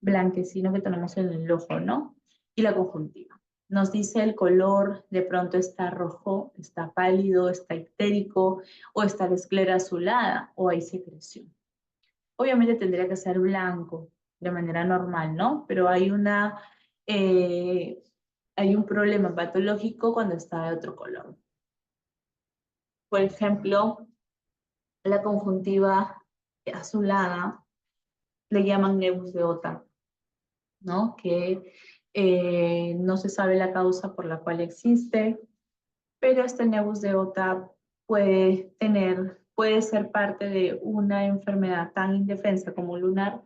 S2: blanquecino que tenemos en el ojo, ¿no? Y la conjuntiva. Nos dice el color, de pronto está rojo, está pálido, está ictérico, o está la esclera azulada, o hay secreción. Obviamente tendría que ser blanco, de manera normal, ¿no? Pero hay un problema patológico cuando está de otro color. Por ejemplo, la conjuntiva azulada le llaman nevus de Ota, ¿no? Que no se sabe la causa por la cual existe, pero este nevus de Ota puede ser parte de una enfermedad tan indefensa como lunar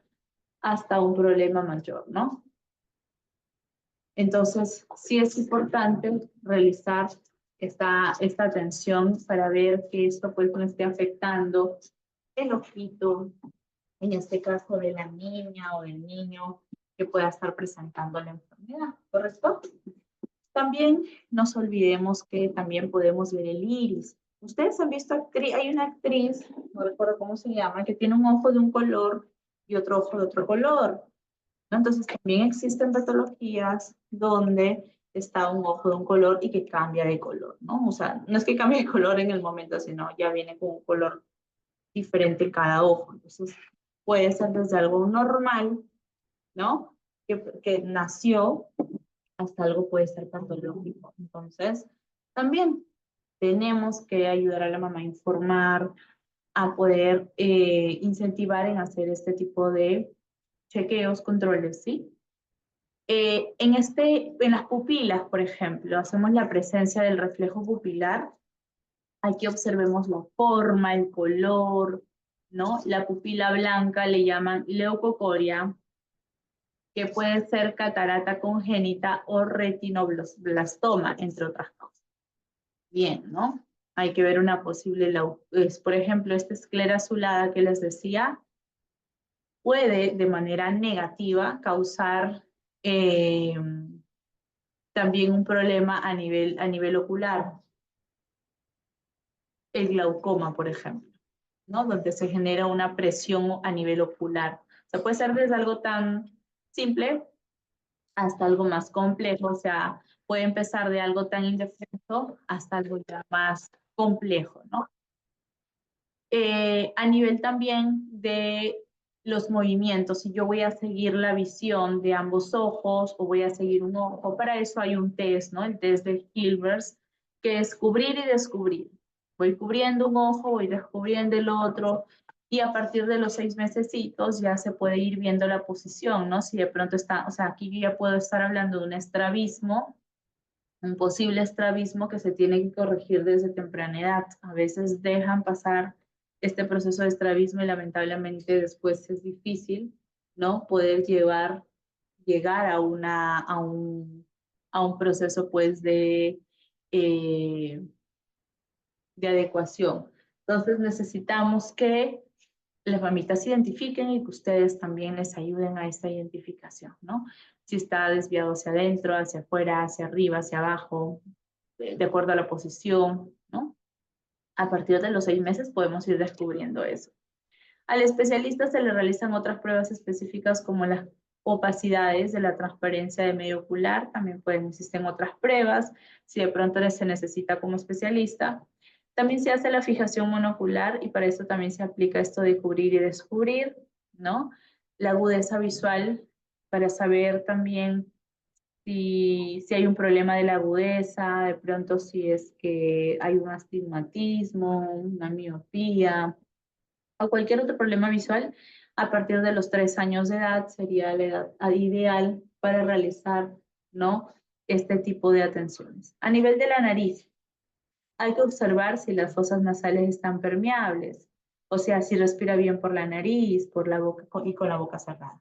S2: hasta un problema mayor, ¿no? Entonces, sí es importante realizar esta atención para ver que esto pues no esté afectando el ojito, en este caso de la niña o del niño que pueda estar presentando la enfermedad, ¿correcto? También no nos olvidemos que también podemos ver el iris. Ustedes han visto, hay una actriz, no recuerdo cómo se llama, que tiene un ojo de un color y otro ojo de otro color. ¿no? Entonces también existen patologías donde está un ojo de un color y que cambia de color, ¿no? O sea, no es que cambie de color en el momento, sino ya viene con un color diferente cada ojo. Entonces puede ser desde algo normal, ¿no? Que nació hasta algo puede ser patológico. Entonces, también tenemos que ayudar a la mamá a informar, a poder incentivar en hacer este tipo de chequeos, controles, ¿sí? En las pupilas, por ejemplo, hacemos la presencia del reflejo pupilar. Aquí observemos la forma, el color, ¿no? La pupila blanca le llaman leucocoria, que puede ser catarata congénita o retinoblastoma, entre otras cosas. Bien, ¿no? Hay que ver una posible, por ejemplo, esta esclera azulada que les decía, puede de manera negativa causar también un problema a nivel ocular, el glaucoma, por ejemplo, ¿no? Donde se genera una presión a nivel ocular. O sea, puede ser desde algo tan simple hasta algo más complejo, o sea, puede empezar de algo tan indefenso hasta algo ya más complejo, ¿no? A nivel también de los movimientos, si yo voy a seguir la visión de ambos ojos o voy a seguir un ojo, para eso hay un test, ¿no? El test de Hilbers, que es cubrir y descubrir. Voy cubriendo un ojo, voy descubriendo el otro, y a partir de los 6 mesecitos ya se puede ir viendo la posición, ¿no? Si de pronto está, o sea, aquí yo ya puedo estar hablando de un estrabismo, un posible estrabismo que se tiene que corregir desde temprana edad. A veces dejan pasar este proceso de estrabismo y lamentablemente después es difícil, ¿no? Poder llegar a un proceso pues de adecuación. Entonces necesitamos que las mamitas se identifiquen y que ustedes también les ayuden a esta identificación, ¿no? Si está desviado hacia adentro, hacia afuera, hacia arriba, hacia abajo, de acuerdo a la posición, ¿no? A partir de los 6 meses podemos ir descubriendo eso. Al especialista se le realizan otras pruebas específicas como las opacidades de la transparencia de medio ocular, también existen otras pruebas, si de pronto se necesita como especialista. También se hace la fijación monocular y para eso también se aplica esto de cubrir y descubrir, ¿no? La agudeza visual para saber también si hay un problema de la agudeza, de pronto si es que hay un astigmatismo, una miopía o cualquier otro problema visual, a partir de los 3 años de edad sería la edad ideal para realizar, ¿no? Este tipo de atenciones. A nivel de la nariz, hay que observar si las fosas nasales están permeables, o sea, si respira bien por la nariz, por la boca y con la boca cerrada.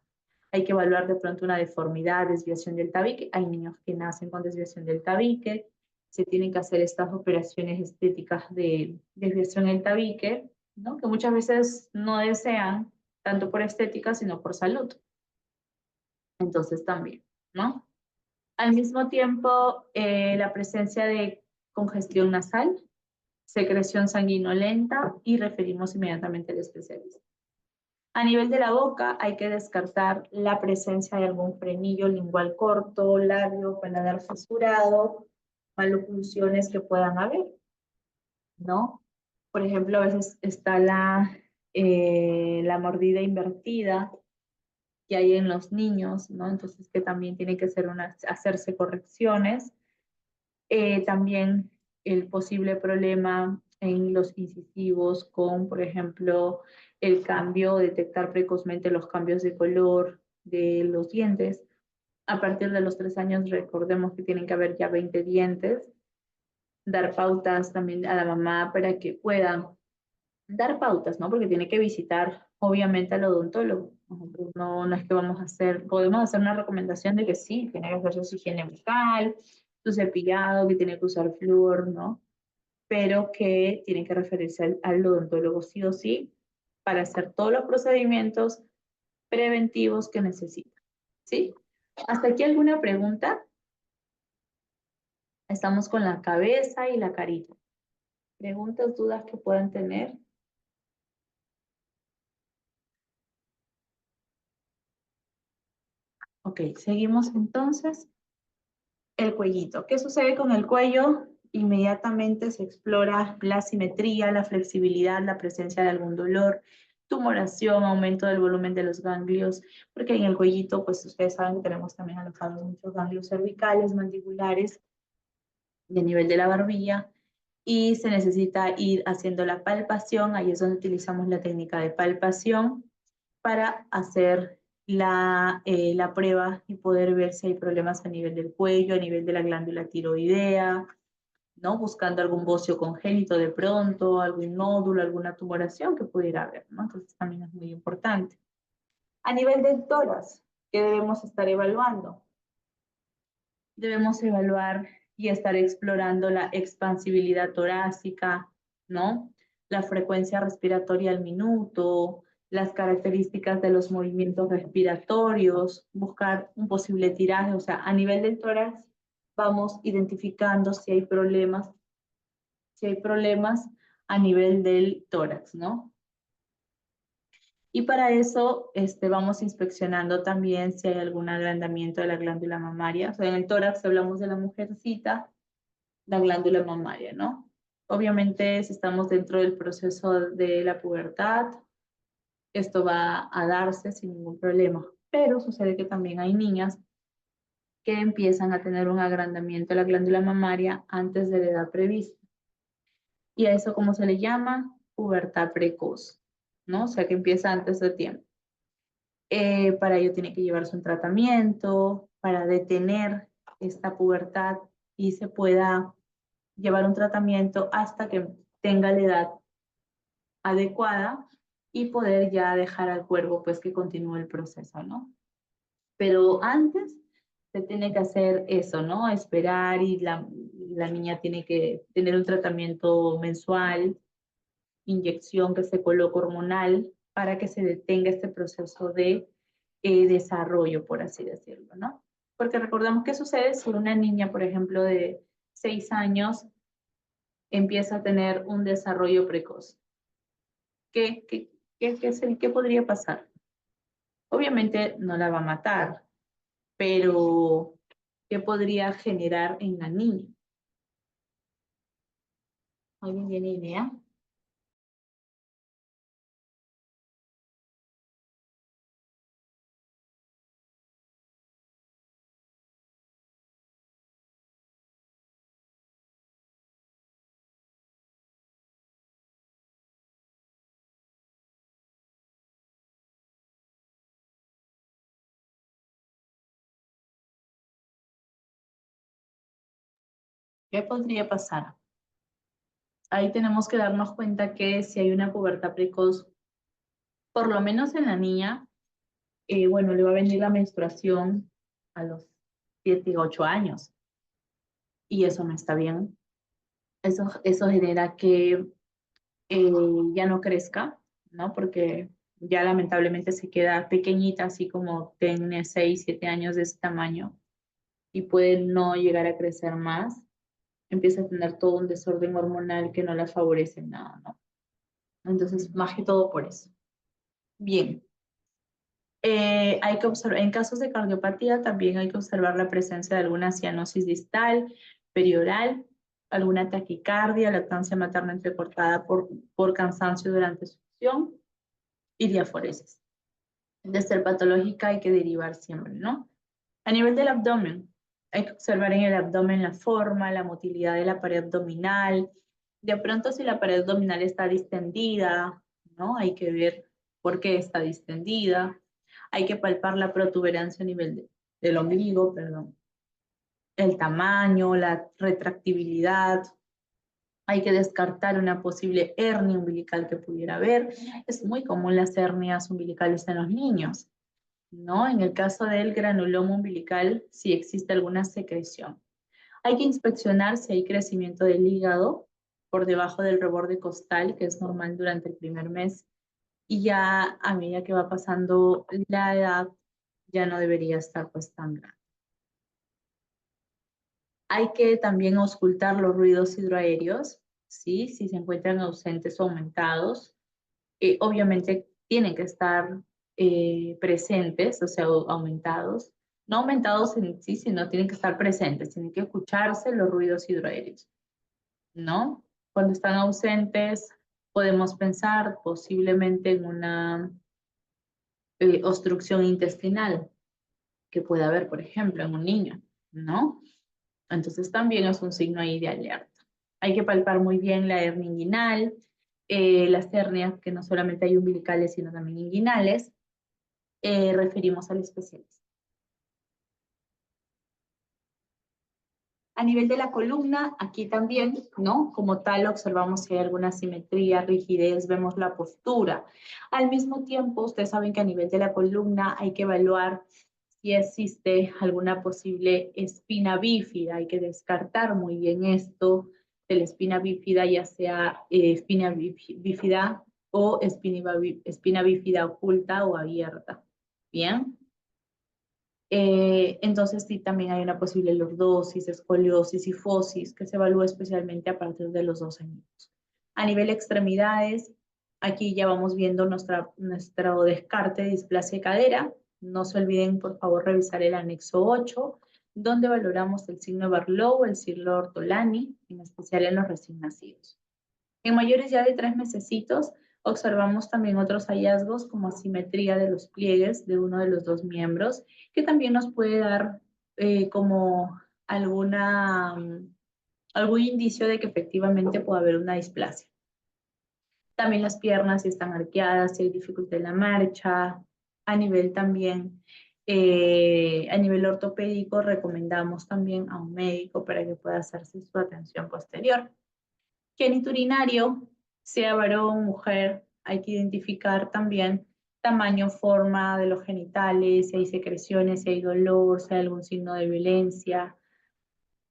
S2: Hay que evaluar de pronto una deformidad, desviación del tabique. Hay niños que nacen con desviación del tabique. Se tienen que hacer estas operaciones estéticas de desviación del tabique, ¿no? Que muchas veces no desean, tanto por estética, sino por salud. Entonces también, ¿no? Al mismo tiempo, la presencia de congestión nasal, secreción sanguinolenta y referimos inmediatamente al especialista. A nivel de la boca hay que descartar la presencia de algún frenillo lingual corto, labio, paladar fisurado, maloclusiones que puedan haber, ¿no? Por ejemplo, a veces está la mordida invertida que hay en los niños, ¿no? Entonces que también tiene que hacerse correcciones. También el posible problema en los incisivos con, por ejemplo, el cambio, detectar precozmente los cambios de color de los dientes. A partir de los 3 años, recordemos que tienen que haber ya 20 dientes. Dar pautas también a la mamá para que puedan dar pautas, ¿no? Porque tiene que visitar, obviamente, al odontólogo. Nosotros no es que podemos hacer una recomendación de que sí, tiene que hacer su higiene bucal, su cepillado, que tiene que usar flúor, ¿no? Pero que tiene que referirse al odontólogo sí o sí para hacer todos los procedimientos preventivos que necesita, ¿sí? ¿Hasta aquí alguna pregunta? Estamos con la cabeza y la carita. ¿Preguntas, dudas que puedan tener? Ok, seguimos entonces. El cuellito. ¿Qué sucede con el cuello? Inmediatamente se explora la simetría, la flexibilidad, la presencia de algún dolor, tumoración, aumento del volumen de los ganglios, porque en el cuellito, pues ustedes saben que tenemos también alojados muchos ganglios cervicales, mandibulares, de nivel de la barbilla, y se necesita ir haciendo la palpación. Ahí es donde utilizamos la técnica de palpación para hacer la prueba y poder ver si hay problemas a nivel del cuello, a nivel de la glándula tiroidea, ¿no? Buscando algún bocio congénito de pronto, algún nódulo, alguna tumoración que pudiera haber, ¿no? Entonces también es muy importante. A nivel del tórax, ¿qué debemos estar evaluando? Debemos evaluar y estar explorando la expansibilidad torácica, ¿no? La frecuencia respiratoria al minuto, las características de los movimientos respiratorios, buscar un posible tiraje, o sea, a nivel del tórax vamos identificando si hay problemas a nivel del tórax, ¿no? Y para eso vamos inspeccionando también si hay algún agrandamiento de la glándula mamaria. O sea, en el tórax hablamos de la mujercita, la glándula mamaria, ¿no? Obviamente, si estamos dentro del proceso de la pubertad, esto va a darse sin ningún problema. Pero sucede que también hay niñas que empiezan a tener un agrandamiento de la glándula mamaria antes de la edad prevista. Y a eso, ¿cómo se le llama? Pubertad precoz, ¿no? O sea, que empieza antes de tiempo. Para ello tiene que llevarse un tratamiento para detener esta pubertad y se pueda llevar un tratamiento hasta que tenga la edad adecuada y poder ya dejar al cuerpo pues que continúe el proceso, ¿no? Pero antes se tiene que hacer eso, ¿no? Esperar y la niña tiene que tener un tratamiento mensual, inyección que se coloca hormonal para que se detenga este proceso de desarrollo, por así decirlo, ¿no? Porque recordamos qué sucede si una niña, por ejemplo, de 6 años empieza a tener un desarrollo precoz. ¿Qué podría pasar? Obviamente no la va a matar, pero ¿qué podría generar en la niña? ¿Alguien tiene idea? ¿Qué podría pasar? Ahí tenemos que darnos cuenta que si hay una pubertad precoz, por lo menos en la niña, bueno, le va a venir la menstruación a los 7, 8 años. Y eso no está bien. Eso genera que ya no crezca, ¿no? Porque ya lamentablemente se queda pequeñita, así como tiene 6, 7 años de ese tamaño y puede no llegar a crecer más. Empieza a tener todo un desorden hormonal que no la favorece en nada, ¿no? Entonces, más que todo por eso. Bien. Hay que observar, en casos de cardiopatía también hay que observar la presencia de alguna cianosis distal, perioral, alguna taquicardia, lactancia materna entrecortada por cansancio durante succión y diaforesis. De ser patológica hay que derivar siempre, ¿no? A nivel del abdomen, hay que observar en el abdomen la forma, la motilidad de la pared abdominal. De pronto, si la pared abdominal está distendida, ¿no? Hay que ver por qué está distendida. Hay que palpar la protuberancia a nivel del ombligo, perdón. El tamaño, la retractibilidad. Hay que descartar una posible hernia umbilical que pudiera haber. Es muy común las hernias umbilicales en los niños, ¿no? En el caso del granuloma umbilical, si existe alguna secreción. Hay que inspeccionar si hay crecimiento del hígado por debajo del reborde costal, que es normal durante el primer mes, y ya a medida que va pasando la edad, ya no debería estar pues tan grande. Hay que también auscultar los ruidos hidroaéreos, ¿sí? Si se encuentran ausentes o aumentados. Obviamente tienen que estar presentes, o sea, aumentados. No aumentados en sí, sino tienen que estar presentes, tienen que escucharse los ruidos hidroaéreos, ¿no? Cuando están ausentes, podemos pensar posiblemente en una obstrucción intestinal que puede haber, por ejemplo, en un niño, ¿no? Entonces también es un signo ahí de alerta. Hay que palpar muy bien la hernia inguinal, las hernias que no solamente hay umbilicales, sino también inguinales. Referimos al especialista. A nivel de la columna, aquí también, ¿no? Como tal, observamos si hay alguna simetría, rigidez, vemos la postura. Al mismo tiempo, ustedes saben que a nivel de la columna hay que evaluar si existe alguna posible espina bífida. Hay que descartar muy bien esto de la espina bífida, ya sea espina bífida o espina bífida oculta o abierta. ¿Bien? Entonces sí, también hay una posible lordosis, escoliosis y fosis que se evalúa especialmente a partir de los 2 años. A nivel extremidades, aquí ya vamos viendo nuestro descarte de displasia de cadera. No se olviden, por favor, revisar el anexo 8, donde valoramos el signo de Barlow, el signo de Ortolani, en especial en los recién nacidos. En mayores ya de 3 mesecitos, observamos también otros hallazgos como asimetría de los pliegues de uno de los 2 miembros, que también nos puede dar como algún indicio de que efectivamente puede haber una displasia. También las piernas si están arqueadas, si hay dificultad en la marcha. A nivel también, a nivel ortopédico, recomendamos también a un médico para que pueda hacerse su atención posterior. Geniturinario, sea varón o mujer, hay que identificar también tamaño, forma de los genitales, si hay secreciones, si hay dolor, si hay algún signo de violencia.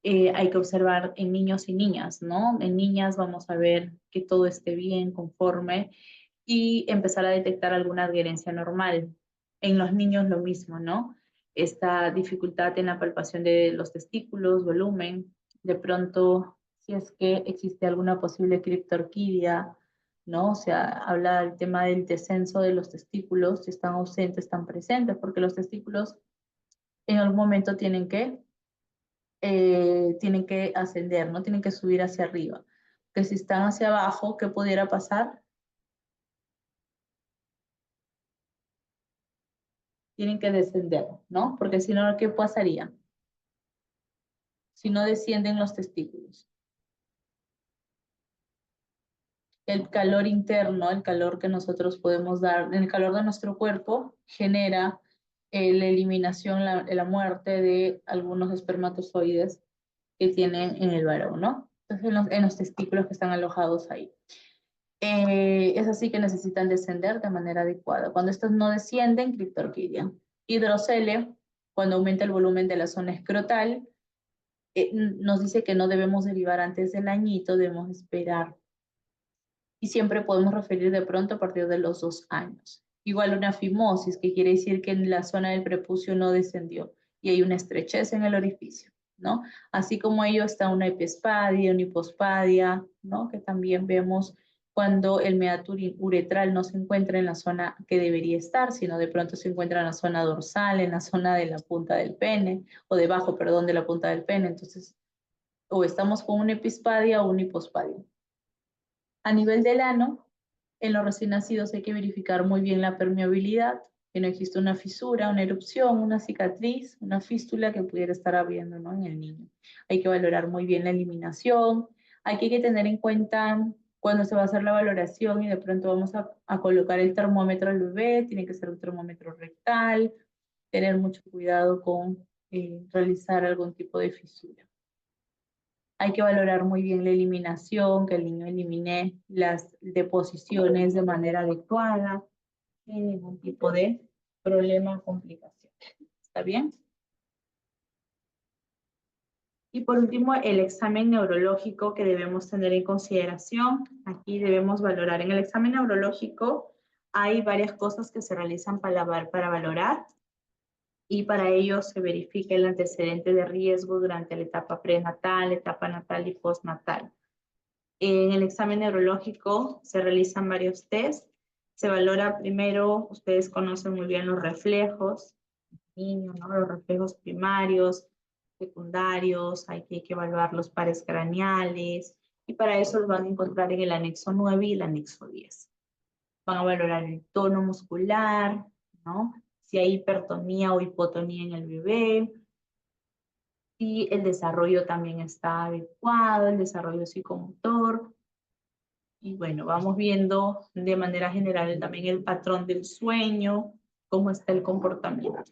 S2: Hay que observar en niños y niñas, ¿no? En niñas vamos a ver que todo esté bien, conforme, y empezar a detectar alguna adherencia normal. En los niños lo mismo, ¿no? Esta dificultad en la palpación de los testículos, volumen, de pronto si es que existe alguna posible criptorquidia, ¿no? O sea, habla del tema del descenso de los testículos, si están ausentes, están presentes, porque los testículos en algún momento tienen que ascender, ¿no? Tienen que subir hacia arriba. Que si están hacia abajo, ¿qué pudiera pasar? Tienen que descender, ¿no? Porque si no, ¿qué pasaría? Si no descienden los testículos. El calor interno, el calor que nosotros podemos dar, el calor de nuestro cuerpo genera la eliminación, la muerte de algunos espermatozoides que tienen en el varón, ¿no? Entonces, en los testículos que están alojados ahí. Es así que necesitan descender de manera adecuada. Cuando estos no descienden, criptorquidia. Hidrocele, cuando aumenta el volumen de la zona escrotal, nos dice que no debemos derivar antes del añito, debemos esperar. Y siempre podemos referir de pronto a partir de los 2 años. Igual una fimosis, que quiere decir que en la zona del prepucio no descendió y hay una estrechez en el orificio, ¿no? Así como ello está una epispadia, una hipospadia, ¿no? Que también vemos cuando el meato uretral no se encuentra en la zona que debería estar, sino de pronto se encuentra en la zona dorsal, en la zona de la punta del pene, o debajo, perdón, de la punta del pene. Entonces, o estamos con una epispadia o una hipospadia. A nivel del ano, en los recién nacidos hay que verificar muy bien la permeabilidad, que no existe una fisura, una erupción, una cicatriz, una fístula que pudiera estar abriendo, ¿no? En el niño. Hay que valorar muy bien la eliminación. Hay que tener en cuenta cuando se va a hacer la valoración y de pronto vamos a colocar el termómetro al bebé, tiene que ser un termómetro rectal, tener mucho cuidado con realizar algún tipo de fisura. Hay que valorar muy bien la eliminación, que el niño elimine las deposiciones de manera adecuada, sin ningún tipo de problema o complicación. ¿Está bien? Y por último, el examen neurológico que debemos tener en consideración. Aquí debemos valorar. En el examen neurológico hay varias cosas que se realizan para valorar. Y para ello se verifica el antecedente de riesgo durante la etapa prenatal, etapa natal y postnatal. En el examen neurológico se realizan varios tests. Se valora primero, ustedes conocen muy bien los reflejos, niño, ¿no? Los reflejos primarios, secundarios, hay que evaluar los pares craneales, y para eso los van a encontrar en el anexo 9 y el anexo 10. Van a valorar el tono muscular, ¿no? Si hay hipertonía o hipotonía en el bebé, y el desarrollo también está adecuado, el desarrollo psicomotor. Y bueno, vamos viendo de manera general también el patrón del sueño, cómo está el comportamiento.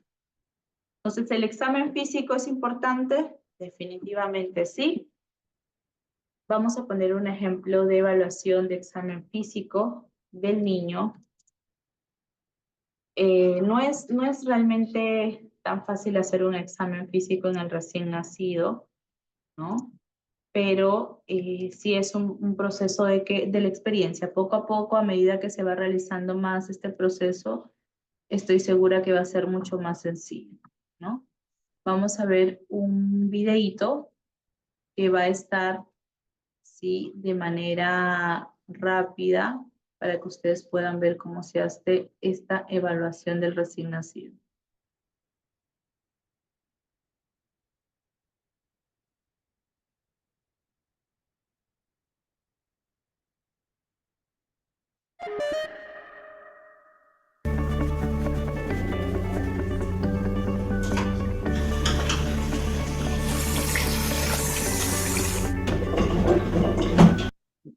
S2: Entonces, ¿el examen físico es importante? Definitivamente sí. Vamos a poner un ejemplo de evaluación de examen físico del niño. No es realmente tan fácil hacer un examen físico en el recién nacido, ¿no? Pero sí es un proceso de la experiencia. Poco a poco, a medida que se va realizando más este proceso, estoy segura que va a ser mucho más sencillo, ¿no? Vamos a ver un videíto que va a estar, sí, de manera rápida para que ustedes puedan ver cómo se hace esta evaluación del recién nacido.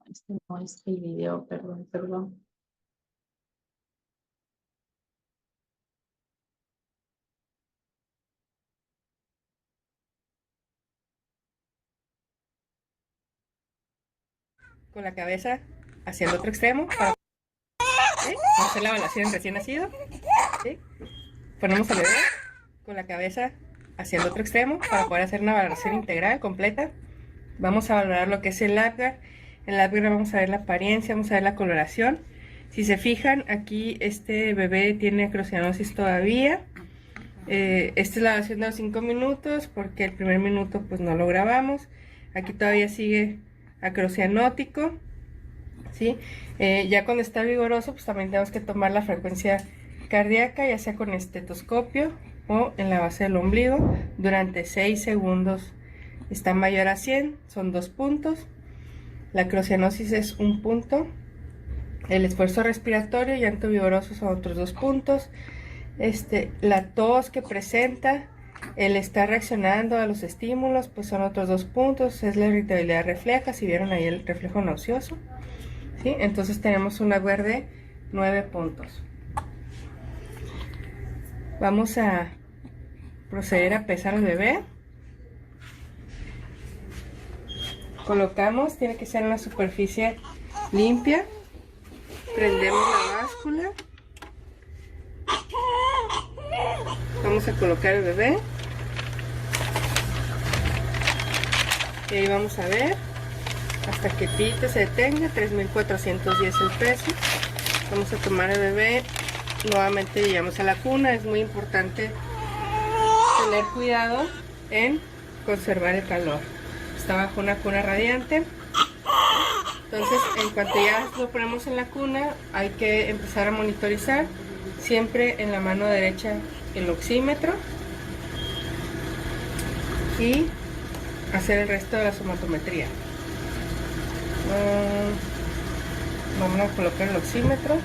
S2: Este no es el video, perdón.
S12: Con la cabeza hacia el otro extremo para hacer la evaluación recién nacido. ¿Sí? Ponemos al bebé con la cabeza hacia el otro extremo para poder hacer una valoración integral completa. Vamos a valorar lo que es el Apgar. En el Apgar vamos a ver la apariencia, vamos a ver la coloración. Si se fijan, aquí este bebé tiene acrocianosis todavía. Esta es la evaluación de los 5 minutos porque el primer minuto pues no lo grabamos. Aquí todavía sigue acrocianótico, ¿sí? Ya cuando está vigoroso pues también tenemos que tomar la frecuencia cardíaca, ya sea con estetoscopio o en la base del ombligo durante 6 segundos. Está mayor a 100, son 2 puntos. La acrocianosis es 1 punto. El esfuerzo respiratorio y llanto vigoroso son otros 2 puntos. La tos que presenta, el estar reaccionando a los estímulos, pues son otros 2 puntos. Es la irritabilidad refleja, si vieron ahí el reflejo nauseoso, ¿sí? Entonces tenemos un Apgar de 9 puntos. Vamos a proceder a pesar al bebé. Colocamos, tiene que ser en una superficie limpia. Prendemos la báscula. Vamos a colocar el bebé. Y ahí vamos a ver hasta que pite, se detenga. 3,410 el peso. Vamos a tomar el bebé. Nuevamente llevamos a la cuna. Es muy importante tener cuidado en conservar el calor. Está bajo una cuna radiante. Entonces, en cuanto ya lo ponemos en la cuna, hay que empezar a monitorizar. Siempre en la mano derecha el oxímetro y hacer el resto de la somatometría. Vamos a colocar el oxímetro.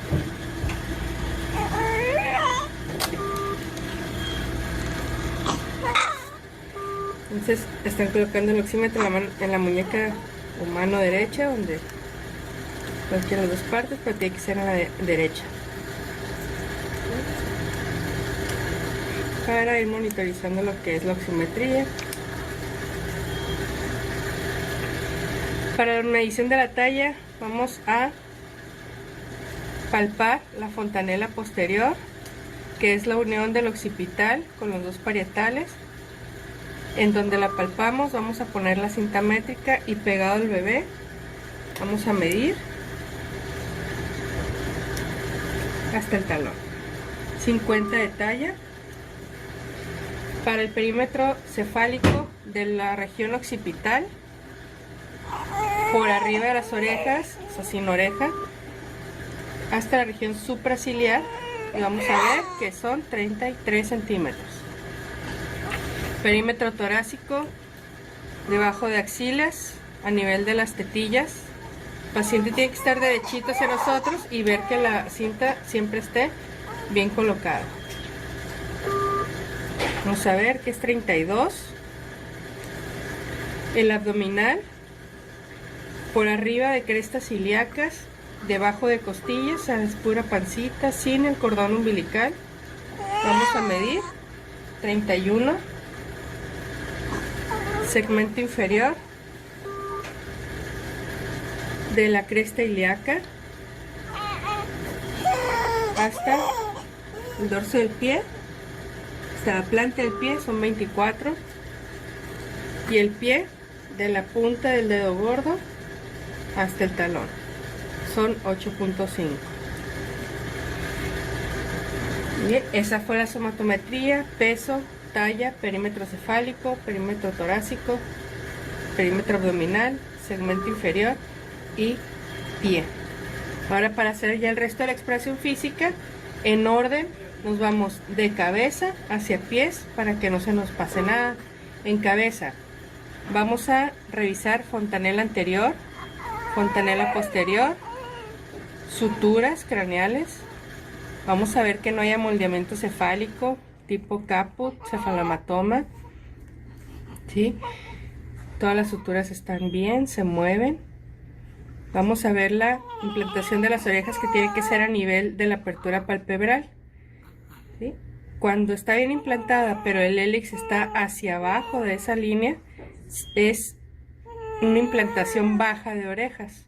S12: Entonces están colocando el oxímetro en la muñeca o mano derecha, donde cualquiera de las dos partes, pero tiene que ser en la derecha. Para ir monitorizando lo que es la oximetría. Para la medición de la talla vamos a palpar la fontanela posterior, que es la unión del occipital con los 2 parietales. En donde la palpamos vamos a poner la cinta métrica y pegado al bebé vamos a medir hasta el talón. 50 de talla. Para el perímetro cefálico de la región occipital, por arriba de las orejas, o sea, sin oreja, hasta la región supraciliar, y vamos a ver que son 33 centímetros. Perímetro torácico, debajo de axilas, a nivel de las tetillas. El paciente tiene que estar derechito hacia nosotros y ver que la cinta siempre esté bien colocada. Vamos a ver que es 32. El abdominal, por arriba de crestas ilíacas, debajo de costillas, a la pura pancita, sin el cordón umbilical. Vamos a medir 31. Segmento inferior de la cresta ilíaca hasta el dorso del pie, hasta la planta del pie son 24, y el pie de la punta del dedo gordo hasta el talón son 8.5. Bien, esa fue la somatometría: peso, talla, perímetro cefálico, perímetro torácico, perímetro abdominal, segmento inferior y pie. Ahora, para hacer ya el resto de la exploración física, en orden, nos vamos de cabeza hacia pies para que no se nos pase nada. En cabeza vamos a revisar fontanela anterior, fontanela posterior, suturas craneales. Vamos a ver que no haya moldeamiento cefálico tipo caput, cefalomatoma, ¿sí? Todas las suturas están bien, se mueven. Vamos a ver la implantación de las orejas, que tiene que ser a nivel de la apertura palpebral, ¿sí? Cuando está bien implantada, pero el hélix está hacia abajo de esa línea, es una implantación baja de orejas.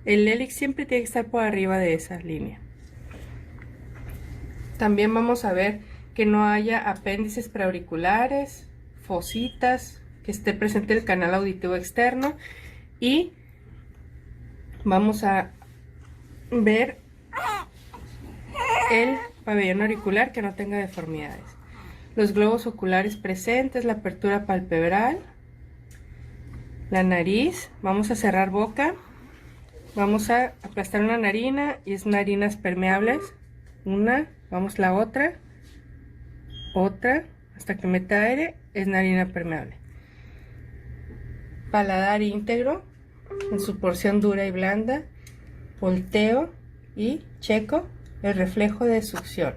S12: El hélix siempre tiene que estar por arriba de esa línea. También vamos a ver que no haya apéndices preauriculares, fositas, que esté presente el canal auditivo externo, y vamos a ver el pabellón auricular, que no tenga deformidades. Los globos oculares presentes, la apertura palpebral, la nariz. Vamos a cerrar boca, vamos a aplastar una narina, y es narinas permeables. Una, vamos la otra, hasta que meta aire, es narina permeable. Paladar íntegro en su porción dura y blanda, volteo y checo el reflejo de succión,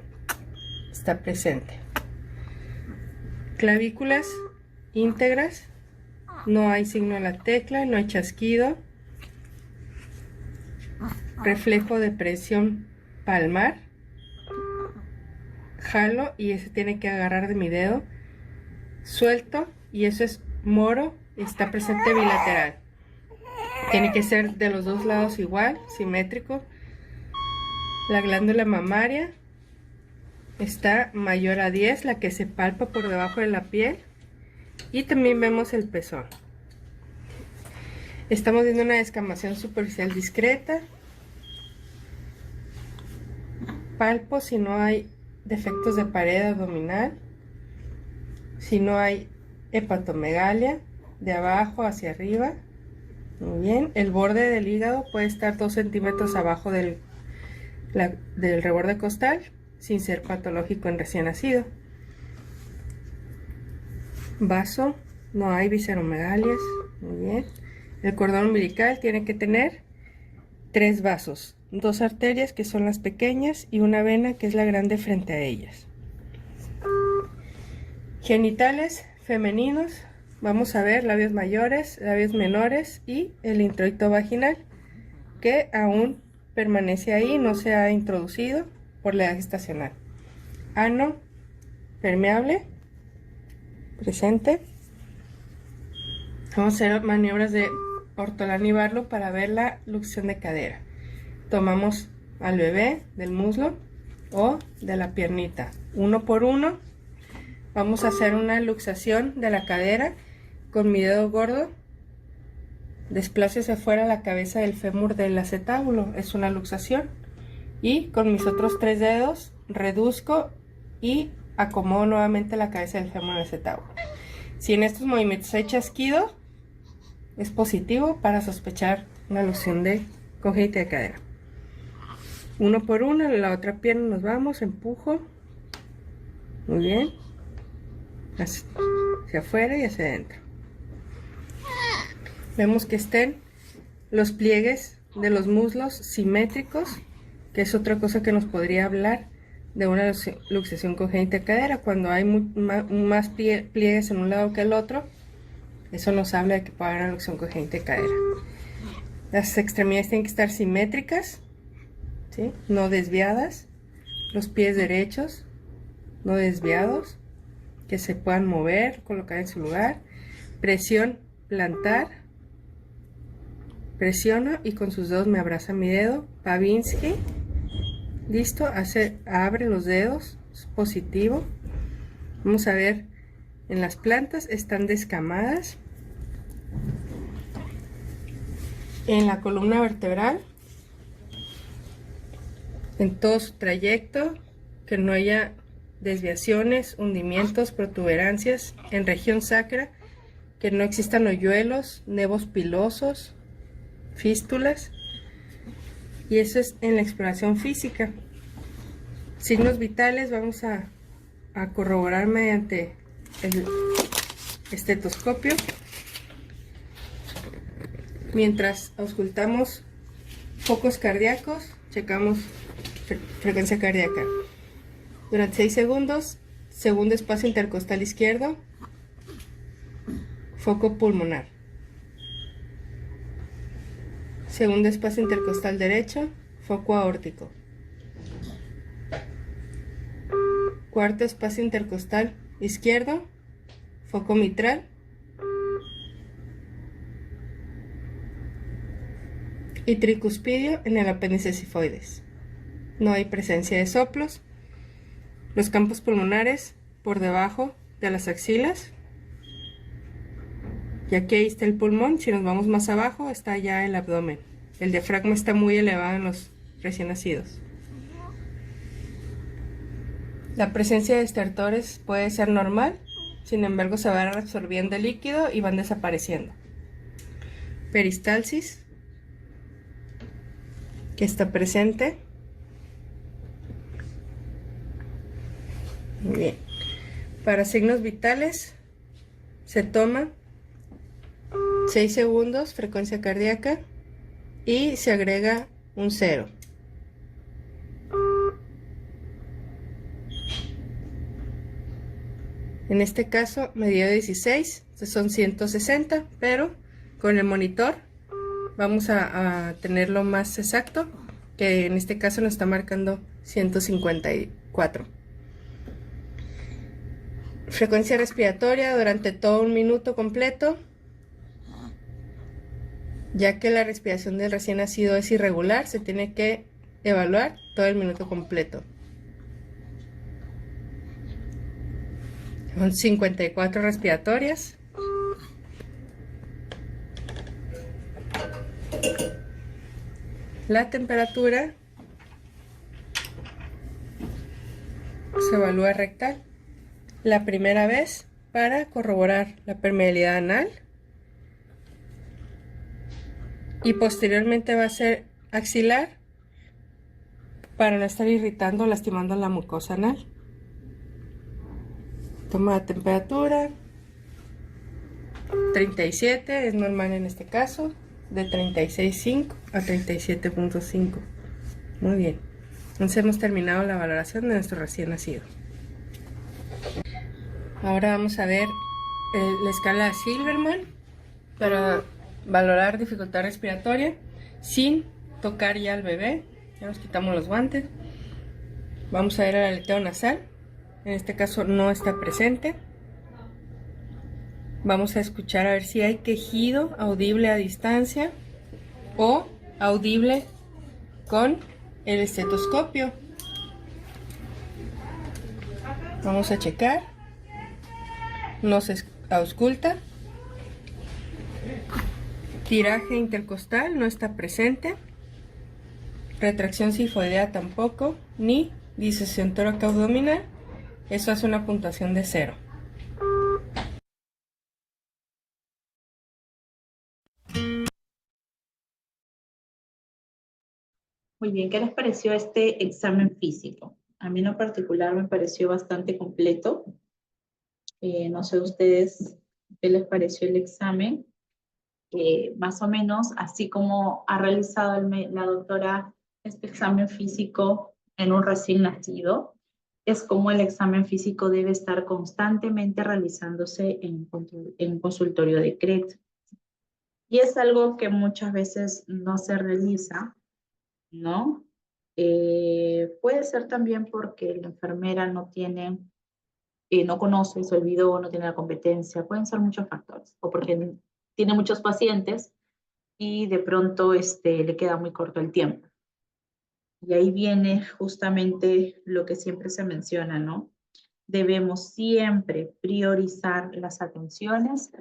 S12: está presente. Clavículas íntegras, no hay signo de la tecla, no hay chasquido. Reflejo de presión palmar, jalo y ese tiene que agarrar de mi dedo, suelto y eso es moro, está presente bilateral. Tiene que ser de los dos lados igual, simétrico. La glándula mamaria está mayor a 10, la que se palpa por debajo de la piel. Y también vemos el pezón. Estamos viendo una descamación superficial discreta. Palpo si no hay defectos de pared abdominal, si no hay hepatomegalia de abajo hacia arriba. Muy bien, el borde del hígado puede estar 2 centímetros abajo del reborde costal, sin ser patológico en recién nacido. Vaso, no hay visceromegalias. Muy bien. El cordón umbilical tiene que tener 3 vasos, 2 arterias que son las pequeñas y una vena que es la grande frente a ellas. Genitales femeninos, vamos a ver labios mayores, labios menores y el introito vaginal, que aún permanece ahí, no se ha introducido por la edad gestacional. Ano permeable, presente. Vamos a hacer maniobras de ortolán y Barlow para ver la luxación de cadera. Tomamos al bebé del muslo o de la piernita, uno por uno. Vamos a hacer una luxación de la cadera con mi dedo gordo. Desplazo hacia afuera la cabeza del fémur del acetábulo, es una luxación. Y con mis otros 3 dedos reduzco y acomodo nuevamente la cabeza del fémur del acetábulo. Si en estos movimientos hay chasquido, es positivo para sospechar una luxación de congénita de cadera. Uno por uno, la otra pierna nos vamos, empujo. Muy bien. Así. hacia afuera y hacia adentro. Vemos que estén los pliegues de los muslos simétricos, que es otra cosa que nos podría hablar de una luxación congénita de cadera. Cuando hay más pliegues en un lado que el otro, eso nos habla de que puede haber una luxación congénita de cadera. Las extremidades tienen que estar simétricas, ¿sí? No desviadas. Los pies derechos, no desviados, que se puedan mover, colocar en su lugar. Presión plantar. Presiono y con sus dedos me abraza mi dedo. Pavinsky. Listo, abre los dedos, es positivo. Vamos a ver, en las plantas están descamadas. En la columna vertebral, en todo su trayecto, que no haya desviaciones, hundimientos, protuberancias. En región sacra, que no existan hoyuelos, nevos pilosos, fístulas. Y eso es en la exploración física. Signos vitales vamos a corroborar mediante el estetoscopio. Mientras auscultamos focos cardíacos, checamos frecuencia cardíaca. Durante 6 segundos, segundo espacio intercostal izquierdo, foco pulmonar. Segundo espacio intercostal derecho, foco aórtico. Cuarto espacio intercostal izquierdo, foco mitral. Y tricuspidio en el apéndice cifoides. No hay presencia de soplos. Los campos pulmonares por debajo de las axilas. Y aquí ahí está el pulmón. Si nos vamos más abajo, está ya el abdomen. El diafragma está muy elevado en los recién nacidos. La presencia de estertores puede ser normal, sin embargo se va absorbiendo el líquido y van desapareciendo. Peristalsis, que está presente. Muy bien. Para signos vitales se toma 6 segundos frecuencia cardíaca y se agrega un 0. En este caso me dio 16, son 160, pero con el monitor vamos a tenerlo más exacto, que en este caso nos está marcando 154. Frecuencia respiratoria durante todo un minuto completo, ya que la respiración del recién nacido es irregular, se tiene que evaluar todo el minuto completo. Son 54 respiratorias. La temperatura se evalúa rectal. La primera vez para corroborar la permeabilidad anal. Y posteriormente va a ser axilar para no estar irritando o lastimando la mucosa anal. Toma la temperatura. 37 es normal en este caso. De 36.5 a 37.5. Muy bien. Entonces hemos terminado la valoración de nuestro recién nacido. Ahora vamos a ver la escala de Silverman para valorar dificultad respiratoria sin tocar ya al bebé. Ya nos quitamos los guantes. Vamos a ver el aleteo nasal. En este caso no está presente. Vamos a escuchar a ver si hay quejido audible a distancia o audible con el estetoscopio. Vamos a checar. No se ausculta. Tiraje intercostal no está presente. Retracción sifoidea tampoco, ni disección tóraco-abdominal. Eso hace una puntuación de 0.
S2: Muy bien, ¿qué les pareció este examen físico? A mí en lo particular me pareció bastante completo. No sé ustedes qué les pareció el examen. Más o menos, así como ha realizado la doctora este examen físico en un recién nacido, es como el examen físico debe estar constantemente realizándose en consultorio de CRET. Y es algo que muchas veces no se realiza, ¿no? Puede ser también porque la enfermera no tiene, no conoce, se olvidó, no tiene la competencia, pueden ser muchos factores, o porque tiene muchos pacientes y de pronto le queda muy corto el tiempo. Y ahí viene justamente lo que siempre se menciona, ¿no? Debemos siempre priorizar las atenciones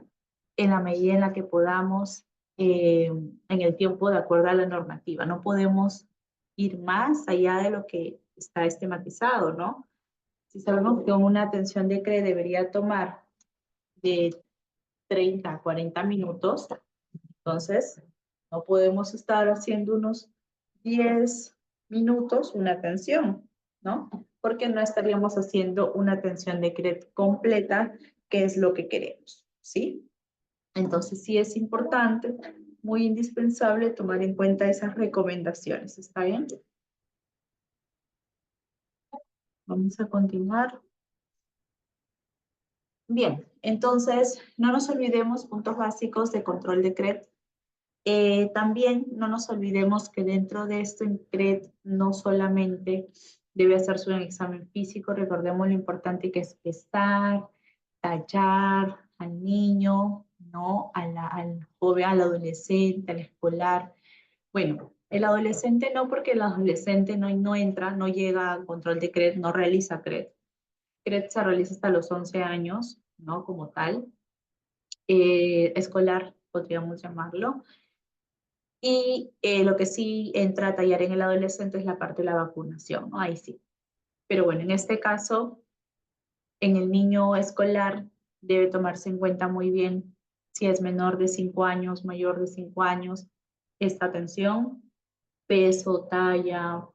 S2: en la medida en la que podamos, en el tiempo de acuerdo a la normativa. No podemos ir más allá de lo que está esquematizado, ¿no? Si sabemos que una atención de CRE debería tomar de 30 a 40 minutos, entonces no podemos estar haciendo unos 10 minutos una atención, ¿no? Porque no estaríamos haciendo una atención de CRE completa, que es lo que queremos, ¿sí? Entonces sí es importante, muy indispensable tomar en cuenta esas recomendaciones, ¿está bien? Vamos a continuar. Bien, entonces no nos olvidemos puntos básicos de control de CRET. También no nos olvidemos que dentro de esto en CRET no solamente debe hacerse un examen físico, recordemos lo importante que es pesar, tallar al niño, ¿no? Al joven, al adolescente, al escolar. Bueno, el adolescente no, porque el adolescente no entra, no llega a control de CRET, no realiza CRET. CRET se realiza hasta los 11 años, ¿no? Como tal. Escolar, podríamos llamarlo. Y lo que sí entra a tallar en el adolescente es la parte de la vacunación, ¿no? Ahí sí. Pero bueno, en este caso, en el niño escolar debe tomarse en cuenta muy bien si es menor de 5 años, mayor de 5 años, esta atención, peso, talla,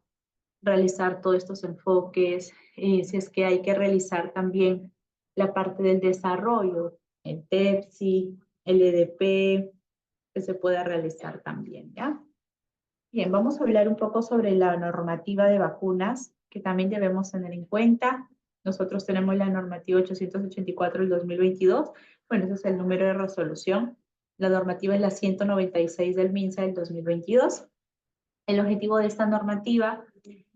S2: realizar todos estos enfoques, si es que hay que realizar también la parte del desarrollo, el TEPSI, el EDP, que se pueda realizar también, ¿ya? Bien, vamos a hablar un poco sobre la normativa de vacunas, que también debemos tener en cuenta. Nosotros tenemos la normativa 884 del 2022. Bueno, ese es el número de resolución. La normativa es la 196 del MINSA del 2022. El objetivo de esta normativa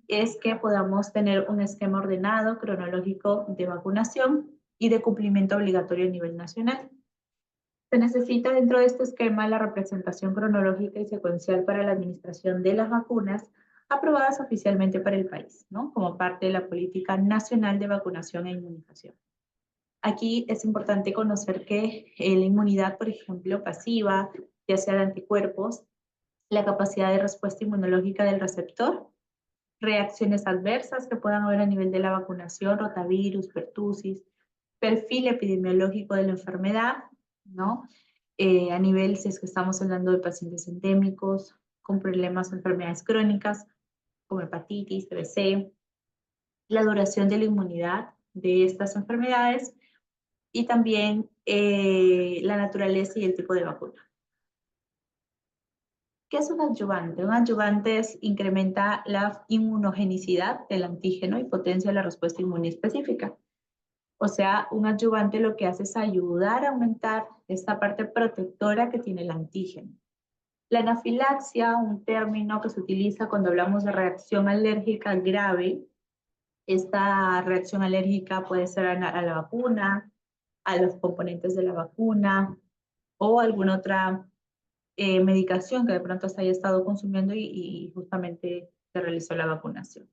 S2: es que podamos tener un esquema ordenado, cronológico de vacunación y de cumplimiento obligatorio a nivel nacional. Se necesita dentro de este esquema la representación cronológica y secuencial para la administración de las vacunas aprobadas oficialmente para el país, ¿no? Como parte de la Política Nacional de Vacunación e Inmunización. Aquí es importante conocer que la inmunidad, por ejemplo, pasiva, ya sea de anticuerpos, la capacidad de respuesta inmunológica del receptor, reacciones adversas que puedan haber a nivel de la vacunación, rotavirus, pertusis, perfil epidemiológico de la enfermedad, ¿no? A nivel, si es que estamos hablando de pacientes endémicos, con problemas o enfermedades crónicas, como hepatitis, TBC, la duración de la inmunidad de estas enfermedades y también la naturaleza y el tipo de vacuna. ¿Qué es un adyuvante? Un adyuvante incrementa la inmunogenicidad del antígeno y potencia la respuesta inmune específica. O sea, un adyuvante lo que hace es ayudar a aumentar esta parte protectora que tiene el antígeno. La anafilaxia, un término que se utiliza cuando hablamos de reacción alérgica grave. Esta reacción alérgica puede ser a la vacuna, a los componentes de la vacuna o alguna otra medicación que de pronto se haya estado consumiendo y justamente se realizó la vacunación.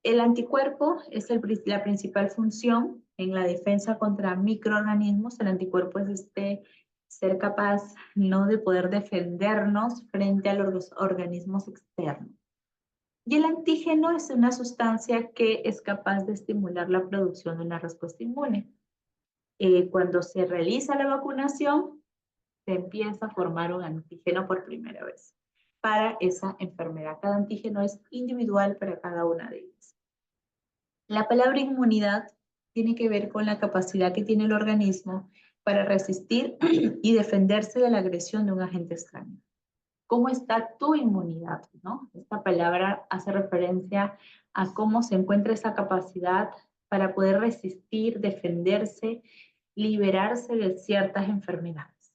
S2: El anticuerpo es la principal función en la defensa contra microorganismos. El anticuerpo es ser capaz, ¿no?, de poder defendernos frente a los organismos externos. Y el antígeno es una sustancia que es capaz de estimular la producción de una respuesta inmune. Cuando se realiza la vacunación, se empieza a formar un antígeno por primera vez para esa enfermedad. Cada antígeno es individual para cada una de ellas. La palabra inmunidad tiene que ver con la capacidad que tiene el organismo para resistir y defenderse de la agresión de un agente extraño. ¿Cómo está tu inmunidad? ¿No? Esta palabra hace referencia a cómo se encuentra esa capacidad para poder resistir, defenderse, liberarse de ciertas enfermedades.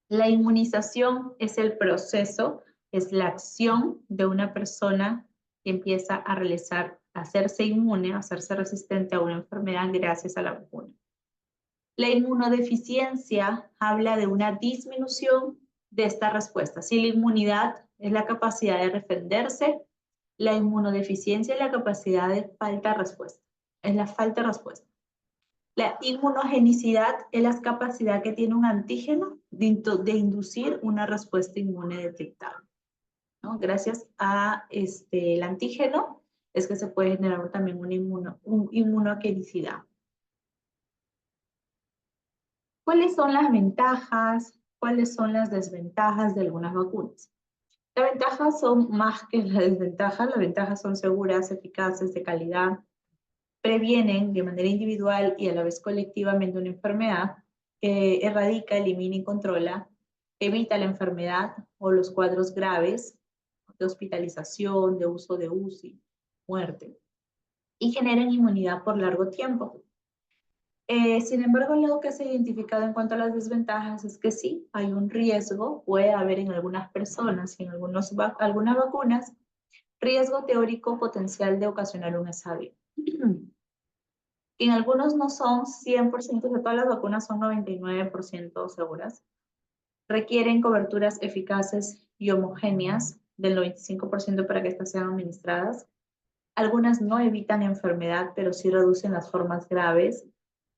S2: La inmunización es el proceso, es la acción de una persona que empieza a realizar, a hacerse inmune, a hacerse resistente a una enfermedad gracias a la vacuna. La inmunodeficiencia habla de una disminución de esta respuesta. Si la inmunidad es la capacidad de defenderse, la inmunodeficiencia es la capacidad de falta de respuesta. Es la falta de respuesta. La inmunogenicidad es la capacidad que tiene un antígeno de inducir una respuesta inmune detectable, ¿no? Gracias a el antígeno es que se puede generar también una inmunogenicidad. ¿Cuáles son las ventajas? ¿Cuáles son las desventajas de algunas vacunas? Las ventajas son más que las desventajas. Las ventajas son seguras, eficaces, de calidad, previenen de manera individual y a la vez colectivamente una enfermedad, erradica, elimina y controla, evita la enfermedad o los cuadros graves de hospitalización, de uso de UCI, muerte, y generan inmunidad por largo tiempo. Sin embargo, lo que se ha identificado en cuanto a las desventajas es que sí, hay un riesgo, puede haber en algunas personas y en algunas vacunas, riesgo teórico potencial de ocasionar un SARS. En algunos no son 100%, de todas las vacunas son 99% seguras. Requieren coberturas eficaces y homogéneas del 95% para que estas sean administradas. Algunas no evitan enfermedad, pero sí reducen las formas graves.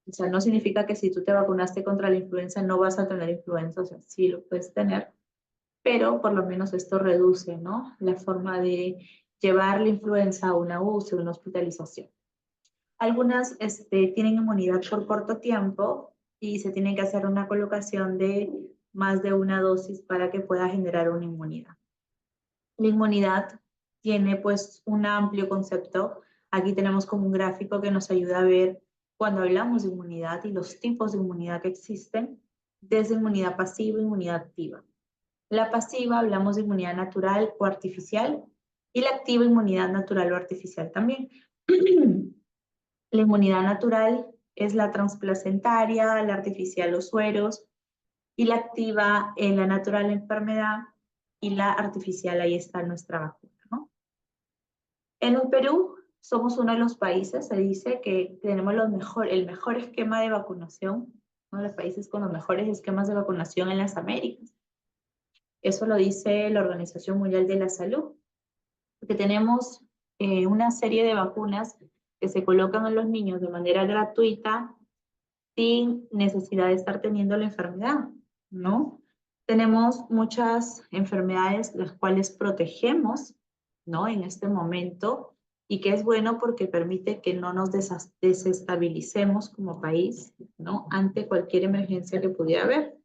S2: O sea, no significa que si tú te vacunaste contra la influenza no vas a tener influenza, o sea, sí lo puedes tener, pero por lo menos esto reduce, ¿no?, la forma de llevar la influenza a una UCI, una hospitalización. Algunas tienen inmunidad por corto tiempo y se tiene que hacer una colocación de más de una dosis para que pueda generar una inmunidad. La inmunidad tiene pues un amplio concepto. Aquí tenemos como un gráfico que nos ayuda a ver cuando hablamos de inmunidad y los tipos de inmunidad que existen, desde inmunidad pasiva e inmunidad activa. La pasiva hablamos de inmunidad natural o artificial y la activa inmunidad natural o artificial también. La inmunidad natural es la transplacentaria, la artificial los sueros, y la activa en la natural enfermedad, y la artificial ahí está nuestra vacuna, ¿no? En el Perú somos uno de los países, se dice que tenemos el mejor esquema de vacunación, uno de los países con los mejores esquemas de vacunación en las Américas. Eso lo dice la Organización Mundial de la Salud, porque tenemos una serie de vacunas que se colocan a los niños de manera gratuita sin necesidad de estar teniendo la enfermedad, ¿no? Tenemos muchas enfermedades las cuales protegemos, ¿no?, en este momento, y que es bueno porque permite que no nos desestabilicemos como país, ¿no?, ante cualquier emergencia que pudiera haber.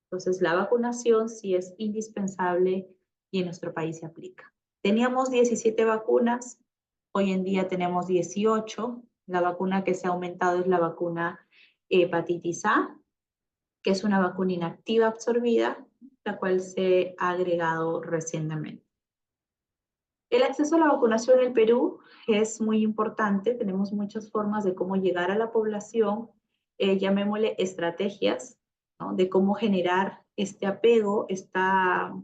S2: Entonces, la vacunación sí es indispensable y en nuestro país se aplica. Teníamos 17 vacunas, hoy en día tenemos 18. La vacuna que se ha aumentado es la vacuna hepatitis A, que es una vacuna inactiva absorbida, la cual se ha agregado recientemente. El acceso a la vacunación en el Perú es muy importante. Tenemos muchas formas de cómo llegar a la población, llamémosle estrategias, ¿no?, de cómo generar este apego, esta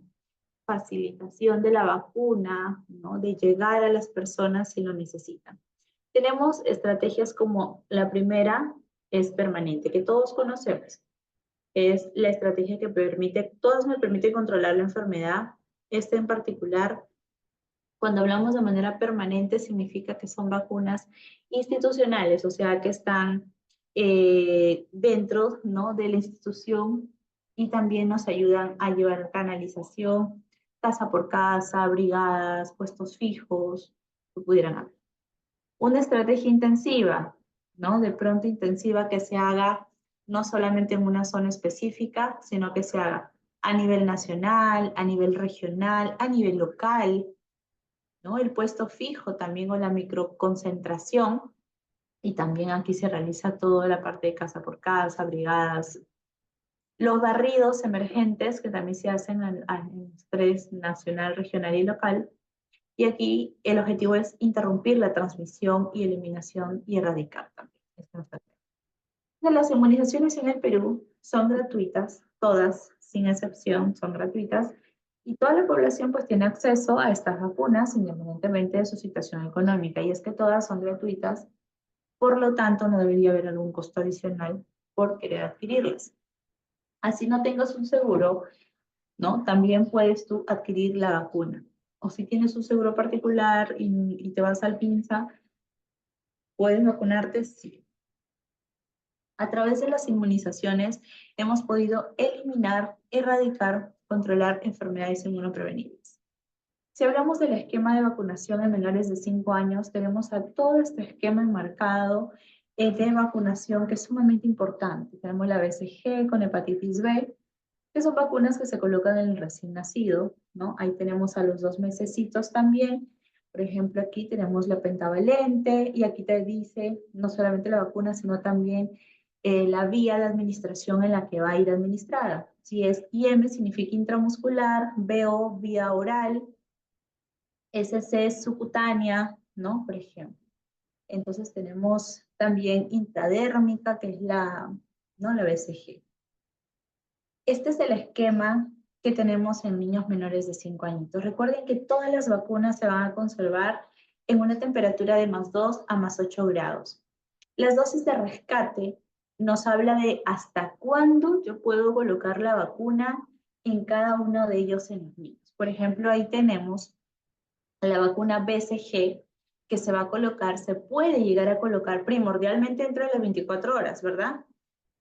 S2: facilitación de la vacuna, ¿no?, de llegar a las personas si lo necesitan. Tenemos estrategias como la primera es permanente, que todos conocemos. Es la estrategia que todas me permiten controlar la enfermedad. Esta en particular, cuando hablamos de manera permanente, significa que son vacunas institucionales, o sea, que están dentro, ¿no?, de la institución, y también nos ayudan a llevar canalización, casa por casa, brigadas, puestos fijos, que pudieran haber. Una estrategia intensiva, ¿no?, de pronto intensiva, que se haga no solamente en una zona específica, sino que se haga a nivel nacional, a nivel regional, a nivel local, ¿no? El puesto fijo también, o la microconcentración, Y también aquí se realiza toda la parte de casa por casa, brigadas. Los barridos emergentes que también se hacen en estrés nacional, regional y local. Y aquí el objetivo es interrumpir la transmisión y eliminación y erradicar también esta enfermedad. Las inmunizaciones en el Perú son gratuitas, todas, sin excepción, son gratuitas, y toda la población pues tiene acceso a estas vacunas independientemente de su situación económica, y es que todas son gratuitas, por lo tanto no debería haber algún costo adicional por querer adquirirlas. Así no tengas un seguro, ¿no? También puedes tú adquirir la vacuna. O si tienes un seguro particular y te vas al PINSA, ¿puedes vacunarte? Sí. A través de las inmunizaciones hemos podido eliminar, erradicar, controlar enfermedades inmunoprevenibles. Si hablamos del esquema de vacunación en menores de 5 años, tenemos a todo este esquema enmarcado de vacunación que es sumamente importante. Tenemos la BCG con hepatitis B, que son vacunas que se colocan en el recién nacido, ¿no? Ahí tenemos a los 2 mesecitos también. Por ejemplo, aquí tenemos la pentavalente y aquí te dice no solamente la vacuna, sino también la vía de administración en la que va a ir administrada. Si es IM, significa intramuscular, BO, vía oral, SC es subcutánea, ¿no? Por ejemplo. Entonces tenemos también intradérmica, que es ¿no? La BCG. Este es el esquema que tenemos en niños menores de 5 añitos. Recuerden que todas las vacunas se van a conservar en una temperatura de +2 a +8 grados. Las dosis de rescate nos habla de hasta cuándo yo puedo colocar la vacuna en cada uno de ellos en los niños. Por ejemplo, ahí tenemos la vacuna BCG que se va a colocar, se puede llegar a colocar primordialmente entre las 24 horas, ¿verdad?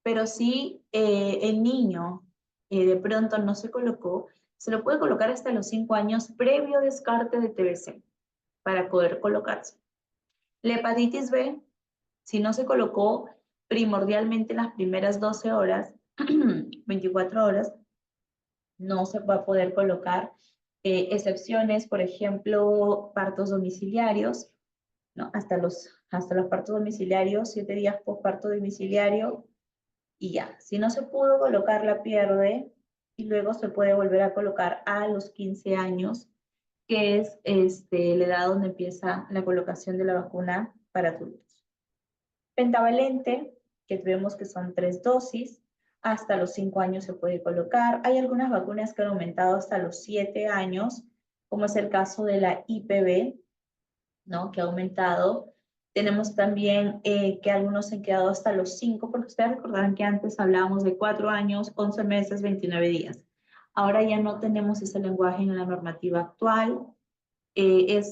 S2: Pero si el niño de pronto no se colocó, se lo puede colocar hasta los 5 años previo descarte de TBC para poder colocarse. La hepatitis B, si no se colocó primordialmente en las primeras 12 horas, 24 horas, no se va a poder colocar. Excepciones, por ejemplo, partos domiciliarios, ¿no? Hasta los partos domiciliarios, 7 días postparto domiciliario, y ya. Si no se pudo colocar, la pierde, y luego se puede volver a colocar a los 15 años, que es la edad donde empieza la colocación de la vacuna para adultos. Pentavalente, que vemos que son 3 dosis, hasta los 5 años se puede colocar. Hay algunas vacunas que han aumentado hasta los 7 años, como es el caso de la IPV, ¿no? Que ha aumentado. Tenemos también que algunos se han quedado hasta los 5, porque ustedes recordarán que antes hablábamos de 4 años, 11 meses, 29 días. Ahora ya no tenemos ese lenguaje en la normativa actual.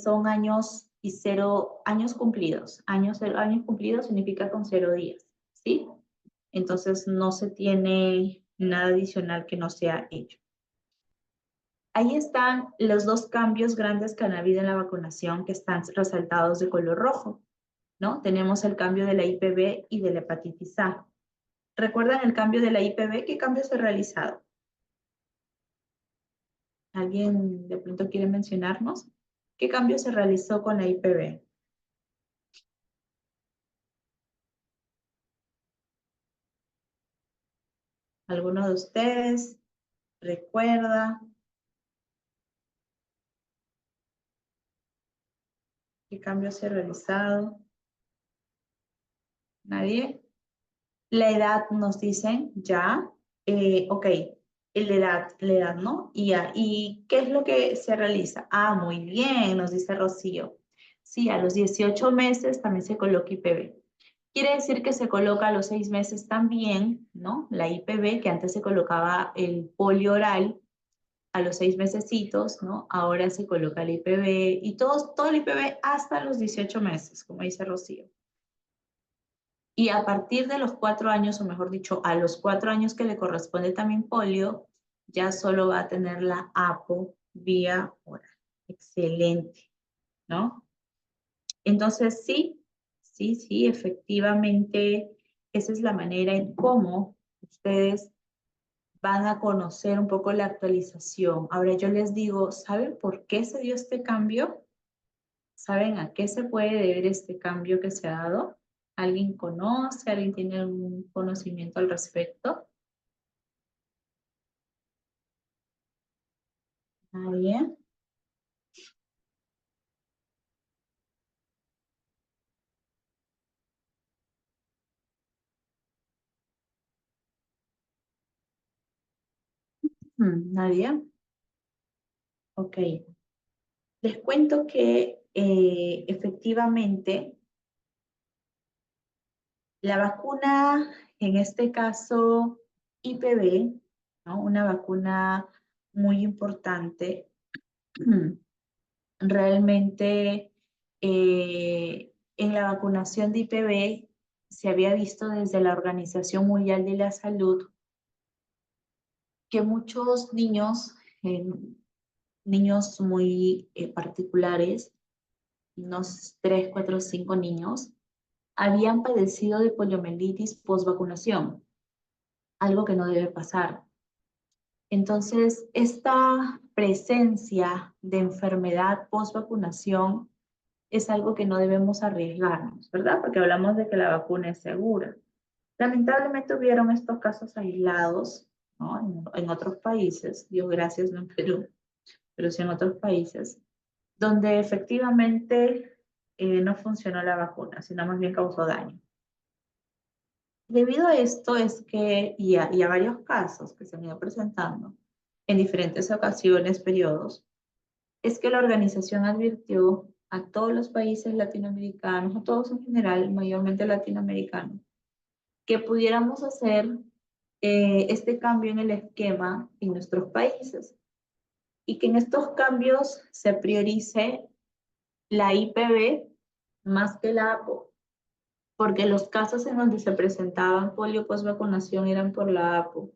S2: Son años y 0 años cumplidos. Años cumplidos significa con 0 días, ¿sí? Entonces no se tiene nada adicional que no sea ello. Ahí están los 2 cambios grandes que han habido en la vacunación, que están resaltados de color rojo, ¿no? Tenemos el cambio de la IPV y de la hepatitis A. ¿Recuerdan el cambio de la IPV? ¿Qué cambio se ha realizado? ¿Alguien de pronto quiere mencionarnos? ¿Qué cambio se realizó con la IPV? ¿Alguno de ustedes recuerda? ¿Qué cambio se ha realizado? ¿Nadie? La edad nos dicen, ya. Ok, la edad, ¿no? Y ya. ¿Y qué es lo que se realiza? Ah, muy bien, nos dice Rocío. Sí, a los 18 meses también se coloca IPV. Quiere decir que se coloca a los 6 meses también, ¿no? La IPV, que antes se colocaba el polio oral a los 6 mesecitos, ¿no? Ahora se coloca el IPV y todo el IPV hasta los 18 meses, como dice Rocío. Y a partir de los 4 años, o mejor dicho, a los 4 años que le corresponde también polio, ya solo va a tener la APO vía oral. Excelente, ¿no? Entonces, sí, efectivamente, esa es la manera en cómo ustedes van a conocer un poco la actualización. Ahora yo les digo, ¿saben por qué se dio este cambio? ¿Saben a qué se puede deber este cambio que se ha dado? ¿Alguien conoce? ¿Alguien tiene algún conocimiento al respecto? ¿Nadie? ¿Nadie? Ok. Les cuento que efectivamente la vacuna, en este caso IPV, ¿no? Una vacuna muy importante, realmente en la vacunación de IPV se había visto desde la Organización Mundial de la Salud que muchos niños, niños muy particulares, unos 3, 4, 5 niños, habían padecido de poliomielitis post-vacunación, algo que no debe pasar. Entonces, esta presencia de enfermedad post-vacunación es algo que no debemos arriesgarnos, ¿verdad? Porque hablamos de que la vacuna es segura. Lamentablemente hubieron estos casos aislados, ¿no? En otros países, Dios gracias, no en Perú, pero sí en otros países, donde efectivamente no funcionó la vacuna, sino más bien causó daño. Debido a esto es que, y a varios casos que se han ido presentando en diferentes ocasiones, periodos, es que la organización advirtió a todos los países latinoamericanos, a todos en general, mayormente latinoamericanos, que pudiéramos hacer este cambio en el esquema en nuestros países y que en estos cambios se priorice la IPV más que la APO, porque los casos en donde se presentaban polio post vacunación eran por la APO,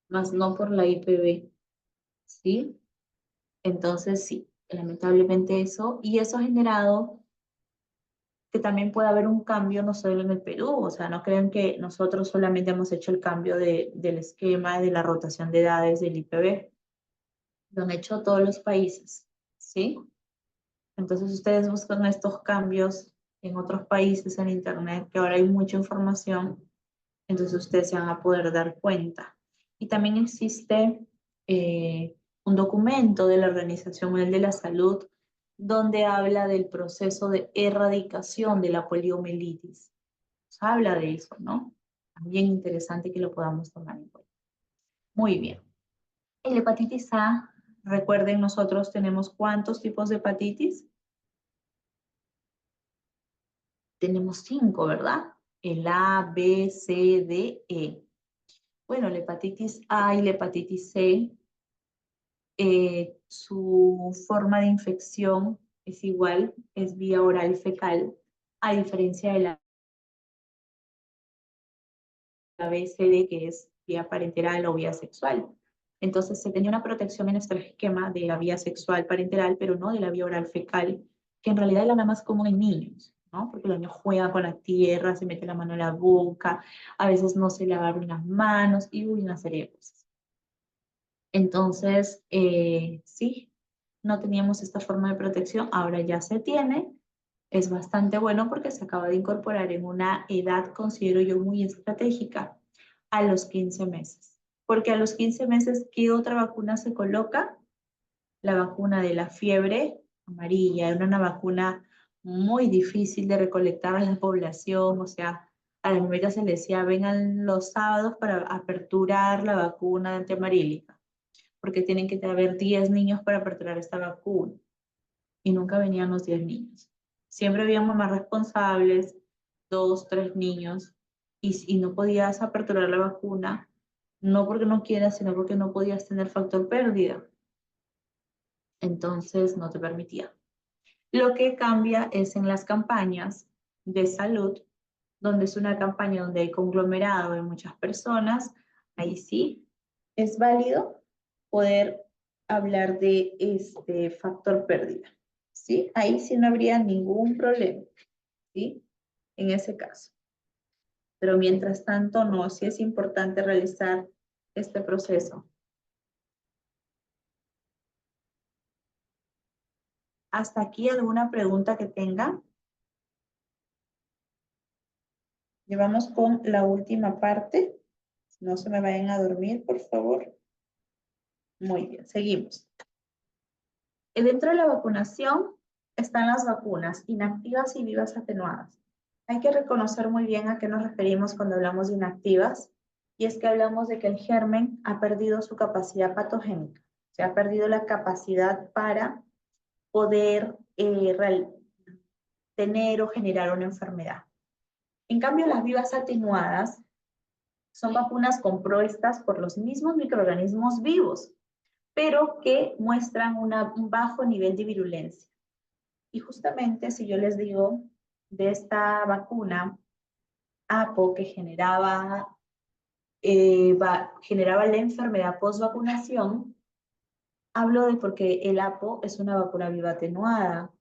S2: más no por la IPV, ¿sí? Entonces sí, lamentablemente eso, y eso ha generado que también puede haber un cambio no solo en el Perú, o sea, no crean que nosotros solamente hemos hecho el cambio del esquema de la rotación de edades del IPV, lo han hecho todos los países, ¿sí? Entonces ustedes buscan estos cambios en otros países en internet, que ahora hay mucha información, entonces ustedes se van a poder dar cuenta. Y también existe un documento de la Organización Mundial de la Salud donde habla del proceso de erradicación de la poliomielitis. Pues habla de eso, ¿no? También interesante que lo podamos tomar en cuenta. Muy bien. La hepatitis A, recuerden, nosotros tenemos ¿cuántos tipos de hepatitis? Tenemos 5, ¿verdad? El A, B, C, D, E. Bueno, la hepatitis A y la hepatitis C, su forma de infección es igual, es vía oral fecal, a diferencia de la BCD, que es vía parenteral o vía sexual. Entonces se tenía una protección en nuestro esquema de la vía sexual parenteral, pero no de la vía oral fecal, que en realidad es la más común en niños, ¿no? Porque los niños juegan con la tierra, se mete la mano en la boca, a veces no se lavaron las manos y una serie de cosas. Entonces, sí, no teníamos esta forma de protección, ahora ya se tiene. Es bastante bueno porque se acaba de incorporar en una edad, considero yo, muy estratégica, a los 15 meses. Porque a los 15 meses, ¿qué otra vacuna se coloca? La vacuna de la fiebre amarilla, era una vacuna muy difícil de recolectar a la población, o sea, a las mujeres se les decía, vengan los sábados para aperturar la vacuna de antiamarílica, porque tienen que haber 10 niños para aperturar esta vacuna, y nunca venían los 10 niños. Siempre había mamás responsables, 2, 3 niños, y no podías aperturar la vacuna, no porque no quieras, sino porque no podías tener factor pérdida. Entonces no te permitía. Lo que cambia es en las campañas de salud, donde es una campaña donde hay conglomerado de muchas personas, ahí sí es válido poder hablar de este factor pérdida, ¿sí? Ahí sí no habría ningún problema, ¿sí? En ese caso. Pero mientras tanto, no, sí es importante realizar este proceso. ¿Hasta aquí alguna pregunta que tenga? Llevamos con la última parte. No se me vayan a dormir, por favor. Muy bien, seguimos. Y dentro de la vacunación están las vacunas inactivas y vivas atenuadas. Hay que reconocer muy bien a qué nos referimos cuando hablamos de inactivas, y es que hablamos de que el germen ha perdido su capacidad patogénica, se ha perdido la capacidad para poder tener o generar una enfermedad. En cambio, las vivas atenuadas son vacunas compuestas por los mismos microorganismos vivos, pero que muestran un bajo nivel de virulencia. Y justamente si yo les digo de esta vacuna APO que generaba la enfermedad post-vacunación, hablo de porque el APO es una vacuna viva atenuada.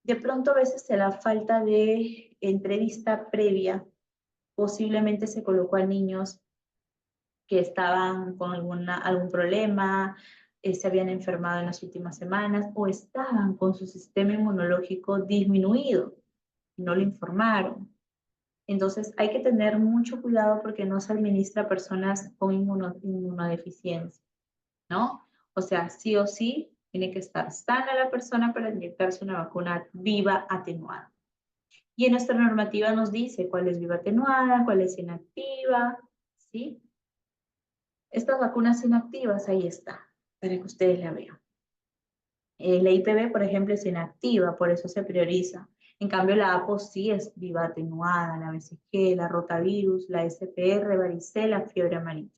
S2: De pronto a veces se da falta de entrevista previa, posiblemente se colocó a niños que estaban con algún problema, se habían enfermado en las últimas semanas o estaban con su sistema inmunológico disminuido y no lo informaron. Entonces hay que tener mucho cuidado porque no se administra a personas con inmunodeficiencia, ¿no? O sea, sí o sí tiene que estar sana la persona para inyectarse una vacuna viva atenuada. Y en nuestra normativa nos dice cuál es viva atenuada, cuál es inactiva, ¿sí? Estas vacunas inactivas, ahí está, para que ustedes la vean. La IPV, por ejemplo, es inactiva, por eso se prioriza. En cambio, la APO sí es viva atenuada, la BCG, la rotavirus, la SPR, varicela, fiebre amarilla.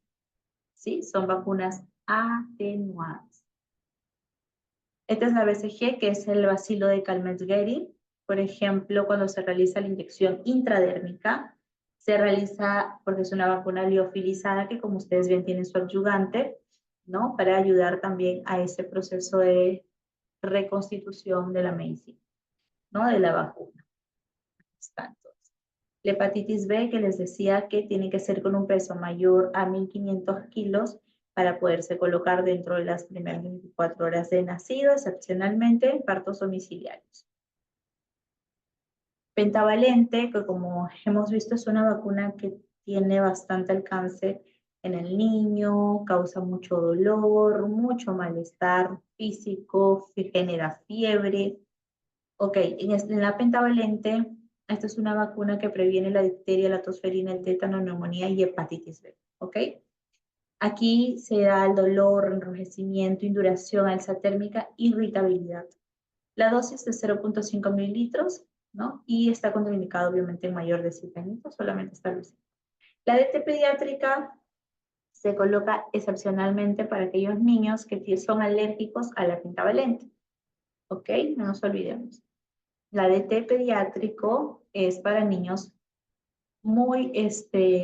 S2: ¿Sí? Son vacunas atenuadas. Esta es la BCG, que es el bacilo de Calmette-Guerin. Por ejemplo, cuando se realiza la inyección intradérmica, se realiza porque es una vacuna liofilizada que, como ustedes ven, tiene su adyuvante, ¿no? Para ayudar también a ese proceso de reconstitución de la medicina, ¿no? De la vacuna. Está entonces. La hepatitis B, que les decía que tiene que ser con un peso mayor a 1.500 kilos para poderse colocar dentro de las primeras 24 horas de nacido, excepcionalmente en partos domiciliarios. Pentavalente, que como hemos visto es una vacuna que tiene bastante alcance en el niño, causa mucho dolor, mucho malestar físico, genera fiebre. Ok, en la pentavalente, esta es una vacuna que previene la difteria, la tosferina, el tétano, neumonía y hepatitis B. Ok, aquí se da el dolor, enrojecimiento, induración, alza térmica, irritabilidad. La dosis de 0.5 mililitros, ¿no? Y está contraindicado obviamente en mayor de 7 años, solamente establecido. La DT pediátrica se coloca excepcionalmente para aquellos niños que son alérgicos a la pentavalente. ¿Ok? No nos olvidemos. La DT pediátrico es para niños muy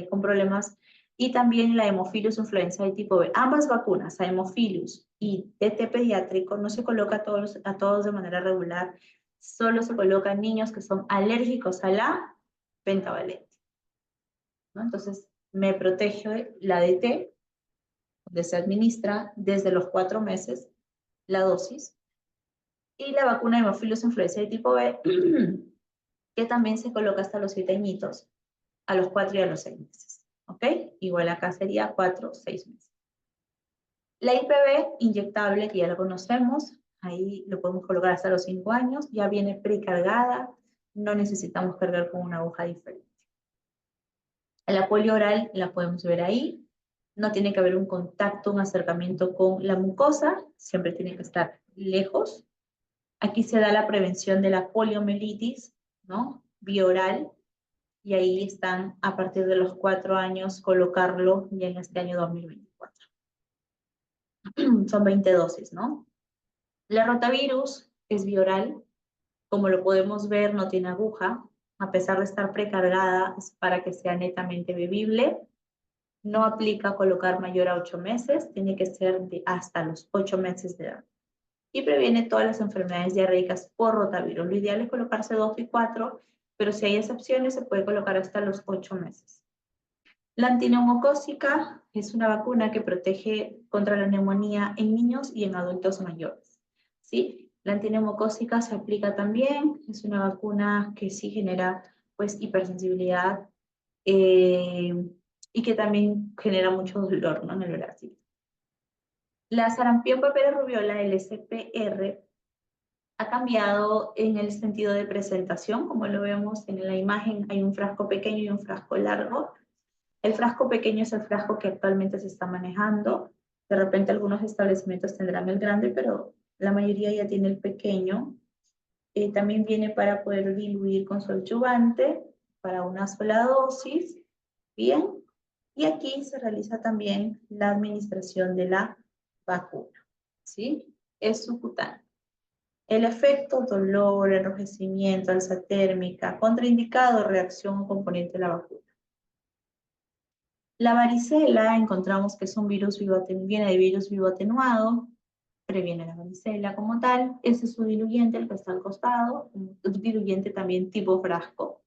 S2: con problemas, y también la Haemophilus influenza de tipo B. Ambas vacunas, Haemophilus y DT pediátrico, no se coloca a todos de manera regular, solo se coloca en niños que son alérgicos a la pentavalente, ¿no? Entonces, me protege la DT, donde se administra desde los 4 meses la dosis, y la vacuna de Haemophilus influenza de tipo B, que también se coloca hasta los 7 añitos, a los 4 y a los 6 meses. ¿Ok? Igual acá sería 4 o 6 meses. La IPV inyectable, que ya la conocemos, ahí lo podemos colocar hasta los 5 años, ya viene precargada, no necesitamos cargar con una aguja diferente. La polio oral la podemos ver ahí, no tiene que haber un contacto, un acercamiento con la mucosa, siempre tiene que estar lejos. Aquí se da la prevención de la poliomielitis, ¿no? Vía oral, y ahí están a partir de los 4 años colocarlo ya en este año 2024. Son 20 dosis, ¿no? La rotavirus es vía oral, como lo podemos ver no tiene aguja, a pesar de estar precargada, es para que sea netamente bebible. No aplica colocar mayor a 8 meses, tiene que ser de hasta los 8 meses de edad. Y previene todas las enfermedades diarreicas por rotavirus. Lo ideal es colocarse 2 y 4, pero si hay excepciones se puede colocar hasta los 8 meses. La antineumocócica es una vacuna que protege contra la neumonía en niños y en adultos mayores, ¿sí? La antineumocócica se aplica también, es una vacuna que sí genera pues hipersensibilidad y que también genera mucho dolor, ¿no? En el bracito. La sarampión, papera rubiola, el SPR, ha cambiado en el sentido de presentación, como lo vemos en la imagen, hay un frasco pequeño y un frasco largo. El frasco pequeño es el frasco que actualmente se está manejando. De repente algunos establecimientos tendrán el grande, pero la mayoría ya tiene el pequeño. También viene para poder diluir con su adyuvante para una sola dosis. Bien, y aquí se realiza también la administración de la vacuna, ¿sí? Es subcutáneo. El efecto, dolor, enrojecimiento, alza térmica, contraindicado, reacción o componente de la vacuna. La varicela encontramos que es un virus vivo, viene de virus vivo atenuado, previene la varicela como tal. Ese es su diluyente, el que está al costado, un diluyente también tipo frasco.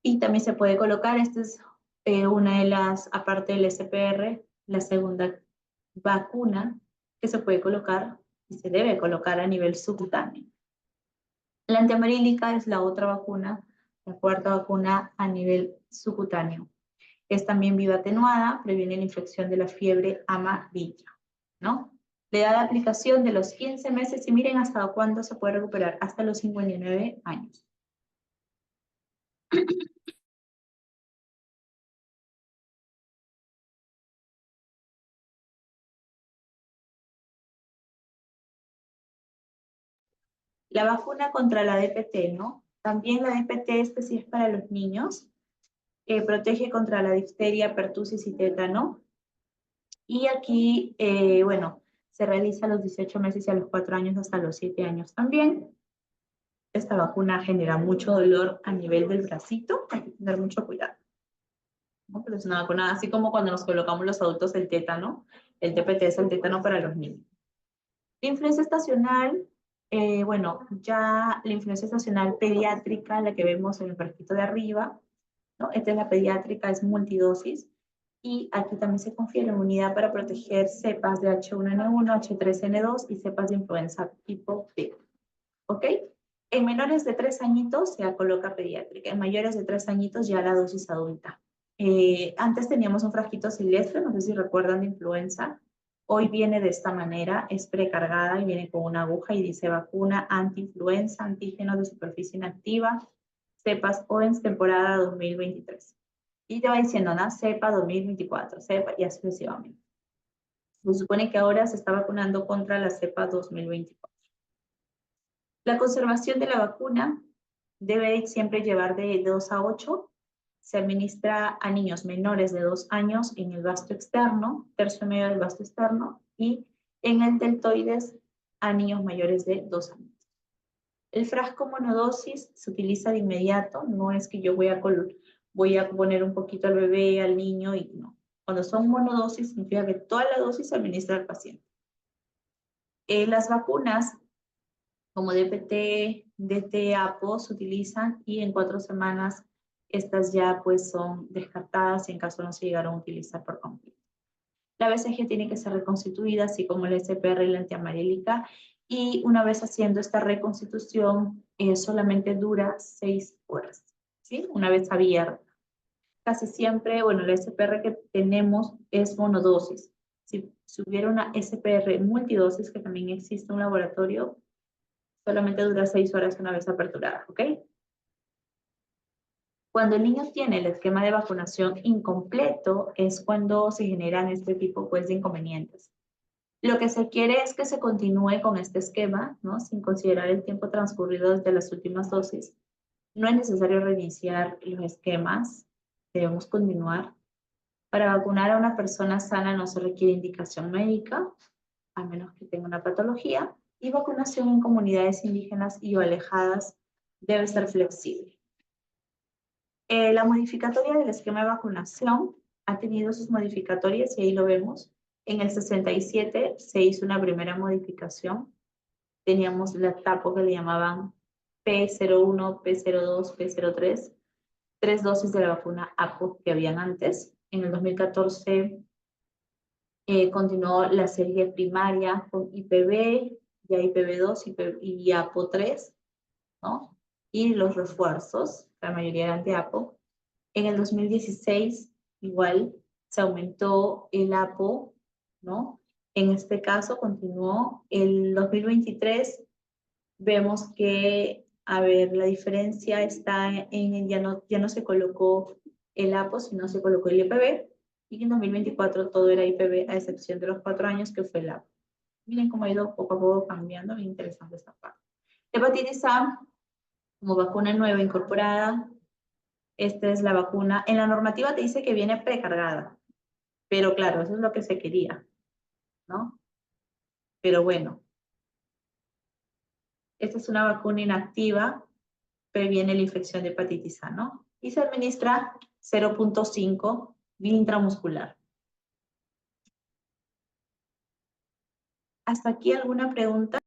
S2: Y también se puede colocar, esta es una de las, aparte del SPR, la segunda vacuna que se puede colocar y se debe colocar a nivel subcutáneo. La antiamarílica es la otra vacuna, la cuarta vacuna a nivel subcutáneo. Es también viva atenuada, previene la infección de la fiebre amarilla, ¿no? Le da la aplicación de los 15 meses y miren hasta cuándo se puede recuperar, hasta los 59 años. La vacuna contra la DPT, ¿no? También la DPT, este sí es para los niños, protege contra la difteria, pertusis y tétano. Y aquí, bueno, se realiza a los 18 meses y a los 4 años hasta los 7 años también. Esta vacuna genera mucho dolor a nivel del bracito, hay que tener mucho cuidado, ¿no? Pero es una vacuna, así como cuando nos colocamos los adultos el tétano, el TPT es el tétano para los niños. La influenza estacional, bueno, ya la influenza estacional pediátrica, la que vemos en el frasquito de arriba, ¿no? Esta es la pediátrica, es multidosis. Y aquí también se confiere inmunidad para proteger cepas de H1N1, H3N2 y cepas de influenza tipo B. ¿Ok? En menores de 3 añitos se coloca pediátrica, en mayores de 3 añitos ya la dosis adulta. Antes teníamos un frasquito silvestre, no sé si recuerdan, de influenza. Hoy viene de esta manera, es precargada y viene con una aguja y dice vacuna anti-influenza, antígenos de superficie inactiva, cepas OENS temporada 2023. Y te va diciendo, ¿no? Cepa 2024, cepa y así sucesivamente. Se supone que ahora se está vacunando contra la cepa 2024. La conservación de la vacuna debe siempre llevar de 2 a 8. Se administra a niños menores de 2 años en el vasto externo, tercio medio del vasto externo, y en el deltoides a niños mayores de 2 años. El frasco monodosis se utiliza de inmediato, no es que yo voy a poner un poquito al bebé, al niño, y no. Cuando son monodosis, significa que toda la dosis se administra al paciente. Las vacunas como DPT, DT, APO se utilizan y en 4 semanas estas ya pues son descartadas en caso no se llegaron a utilizar por completo. La BCG tiene que ser reconstituida, así como la SPR y la antiamarílica, y una vez haciendo esta reconstitución solamente dura 6 horas, ¿sí? Una vez abierta. Casi siempre, bueno, la SPR que tenemos es monodosis. Si hubiera una SPR multidosis, que también existe en un laboratorio, solamente dura 6 horas una vez aperturada, ¿ok? Cuando el niño tiene el esquema de vacunación incompleto es cuando se generan este tipo pues, de inconvenientes. Lo que se quiere es que se continúe con este esquema, ¿no? Sin considerar el tiempo transcurrido desde las últimas dosis. No es necesario reiniciar los esquemas, debemos continuar. Para vacunar a una persona sana no se requiere indicación médica, a menos que tenga una patología, y vacunación en comunidades indígenas y o alejadas debe ser flexible. La modificatoria del esquema de vacunación ha tenido sus modificatorias y ahí lo vemos. En el 67 se hizo una primera modificación. Teníamos la TAPO que le llamaban P01, P02, P03, 3 dosis de la vacuna APO que habían antes. En el 2014 continuó la serie primaria con IPV, ya IPV2 y APO3, ¿no? Y los refuerzos, la mayoría eran de APO. En el 2016, igual, se aumentó el APO, ¿no? En este caso, continuó. El 2023, vemos que, a ver, la diferencia está en, ya no se colocó el APO, sino se colocó el IPV, y en 2024 todo era IPV, a excepción de los 4 años que fue el APO. Miren cómo ha ido poco a poco cambiando, bien interesante esta parte. Hepatitis A, como vacuna nueva incorporada, esta es la vacuna. En la normativa te dice que viene precargada, pero claro, eso es lo que se quería, ¿no? Pero bueno, esta es una vacuna inactiva, previene la infección de hepatitis A, ¿no? Y se administra 0.5 vía intramuscular. ¿Hasta aquí alguna pregunta?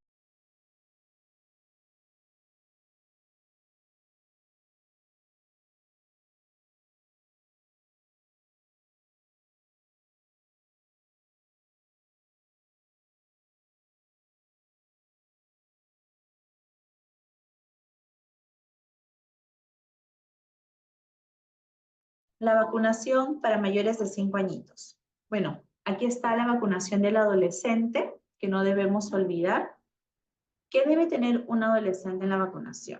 S2: La vacunación para mayores de 5 añitos. Bueno, aquí está la vacunación del adolescente, que no debemos olvidar. ¿Qué debe tener un adolescente en la vacunación?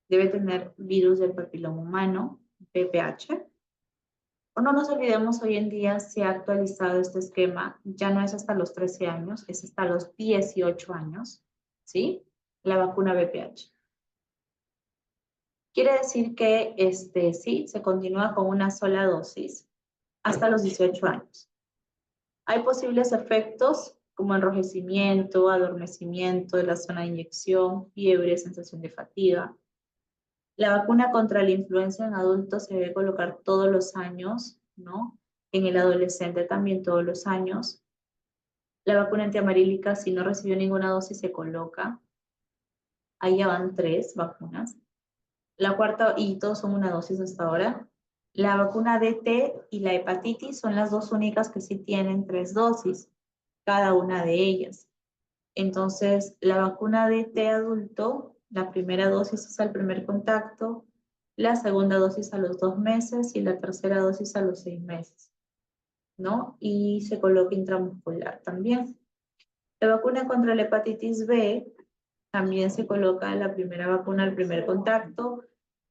S2: Debe tener virus del papiloma humano, VPH. O no nos olvidemos, hoy en día se ha actualizado este esquema, ya no es hasta los 13 años, es hasta los 18 años, ¿sí? La vacuna VPH. Quiere decir que sí, se continúa con una sola dosis hasta los 18 años. Hay posibles efectos como enrojecimiento, adormecimiento de la zona de inyección, fiebre, sensación de fatiga. La vacuna contra la influenza en adultos se debe colocar todos los años, ¿no? En el adolescente también todos los años. La vacuna antiamarílica, si no recibió ninguna dosis, se coloca. Ahí ya van 3 vacunas. La cuarta, y todos son una dosis hasta ahora. La vacuna DT y la hepatitis son las 2 únicas que sí tienen 3 dosis, cada una de ellas. Entonces, la vacuna DT adulto, la primera dosis es al primer contacto, la segunda dosis a los 2 meses y la tercera dosis a los 6 meses, ¿no? Y se coloca intramuscular también. La vacuna contra la hepatitis B también se coloca la primera vacuna al primer contacto,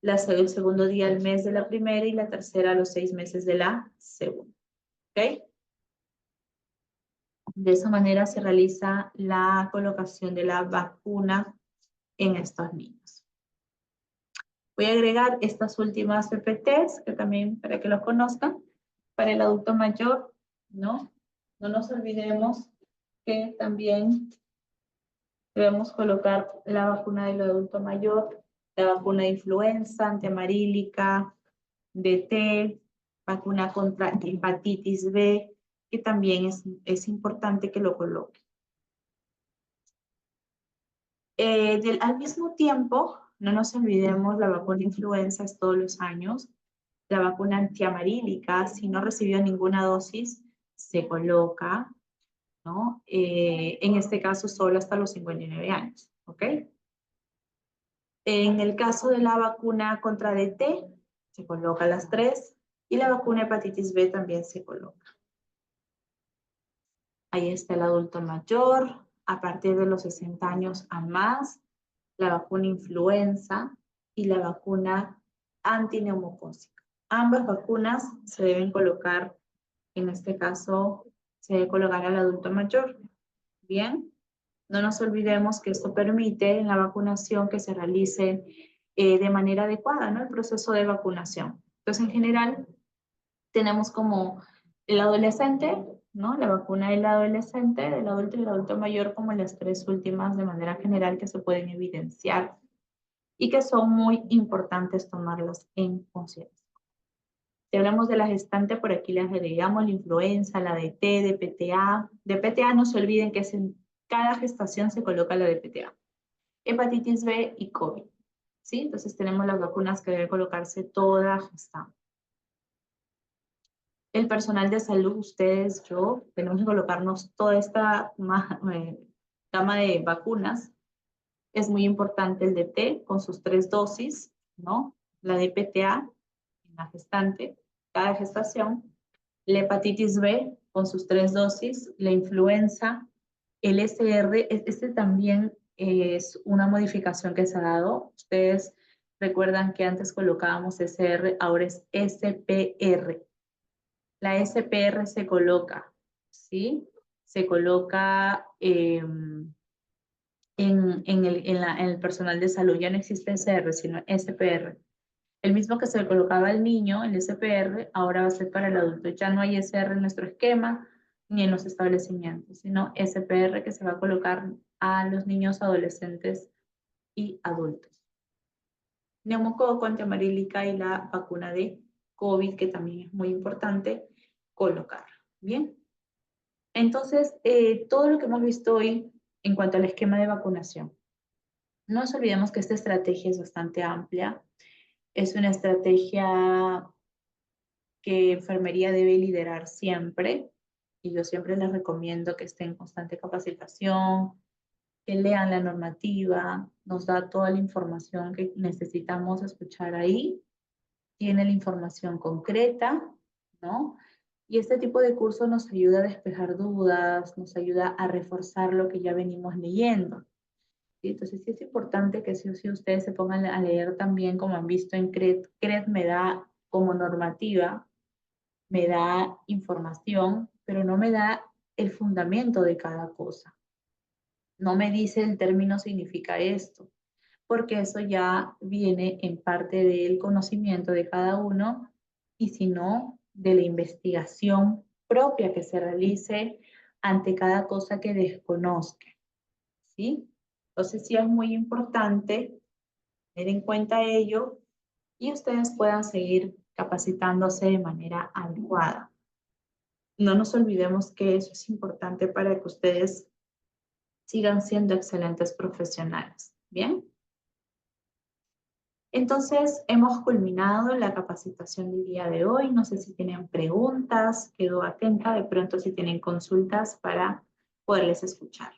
S2: el segundo día al mes de la primera y la tercera a los 6 meses de la segunda. ¿Ok? De esa manera se realiza la colocación de la vacuna en estos niños. Voy a agregar estas últimas PPTs, que también para que los conozcan, para el adulto mayor, ¿no? No nos olvidemos que también debemos colocar la vacuna del adulto mayor, la vacuna de influenza, antiamarílica, DT, vacuna contra hepatitis B, que también es importante que lo coloque. Al mismo tiempo, no nos olvidemos, la vacuna de influenza es todos los años. La vacuna antiamarílica, si no recibió ninguna dosis, se coloca, ¿no? En este caso, solo hasta los 59 años, ¿ok? En el caso de la vacuna contra DT, se coloca las 3, y la vacuna hepatitis B también se coloca. Ahí está el adulto mayor, a partir de los 60 años a más, la vacuna influenza y la vacuna antineumocócica. Ambas vacunas se deben colocar, en este caso, se debe colocar al adulto mayor. Bien, no nos olvidemos que esto permite en la vacunación que se realice de manera adecuada, ¿no? El proceso de vacunación. Entonces, en general, tenemos como el adolescente, ¿no? La vacuna del adolescente, del adulto y del adulto mayor como las 3 últimas de manera general que se pueden evidenciar y que son muy importantes tomarlas en consideración. Si hablamos de la gestante, por aquí les agregamos la influenza, la DT, DPTA. DPTA, no se olviden que en cada gestación se coloca la DPTA. Hepatitis B y COVID, ¿sí? Entonces tenemos las vacunas que deben colocarse toda gestante. El personal de salud, ustedes, yo, tenemos que colocarnos toda esta gama de vacunas. Es muy importante el DT con sus 3 dosis, ¿no? La DPTA en la gestante, cada gestación, la hepatitis B con sus 3 dosis, la influenza, el SR, este también es una modificación que se ha dado. Ustedes recuerdan que antes colocábamos SR, ahora es SPR. La SPR se coloca, ¿sí? Se coloca en el personal de salud. Ya no existe SR, sino SPR. El mismo que se le colocaba al niño, el SPR, ahora va a ser para el adulto. Ya no hay SR en nuestro esquema ni en los establecimientos, sino SPR que se va a colocar a los niños, adolescentes y adultos. Neumococo, antiamarílica y la vacuna de COVID, que también es muy importante colocar. Bien. Entonces, todo lo que hemos visto hoy en cuanto al esquema de vacunación. No nos olvidemos que esta estrategia es bastante amplia. Es una estrategia que enfermería debe liderar siempre, y yo siempre les recomiendo que estén en constante capacitación, que lean la normativa, nos da toda la información que necesitamos escuchar ahí, tiene la información concreta, ¿no? Y este tipo de curso nos ayuda a despejar dudas, nos ayuda a reforzar lo que ya venimos leyendo. ¿Sí? Entonces sí es importante que sí o sí ustedes se pongan a leer también, como han visto en CRED. CRED me da como normativa, me da información, pero no me da el fundamento de cada cosa. No me dice el término significa esto, porque eso ya viene en parte del conocimiento de cada uno, y si no, de la investigación propia que se realice ante cada cosa que desconozca, ¿sí? Entonces sí es muy importante tener en cuenta ello y ustedes puedan seguir capacitándose de manera adecuada. No nos olvidemos que eso es importante para que ustedes sigan siendo excelentes profesionales. ¿Bien? Entonces, hemos culminado la capacitación del día de hoy. No sé si tienen preguntas, quedo atenta de pronto si tienen consultas para poderles escuchar.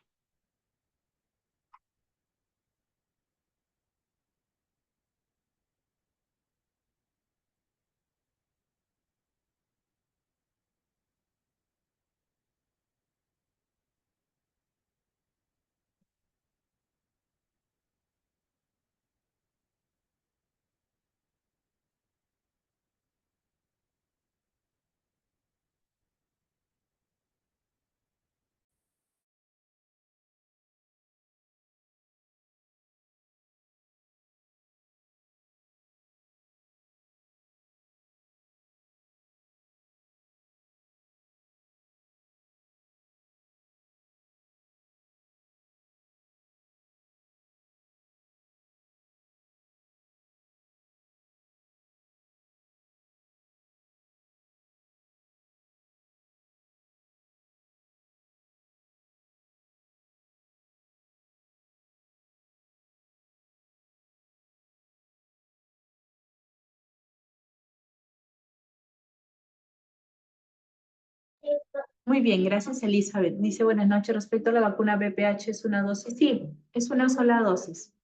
S2: Muy bien, gracias Elizabeth. Dice, buenas noches, respecto a la vacuna BPH, ¿es una dosis? Sí, es una sola dosis.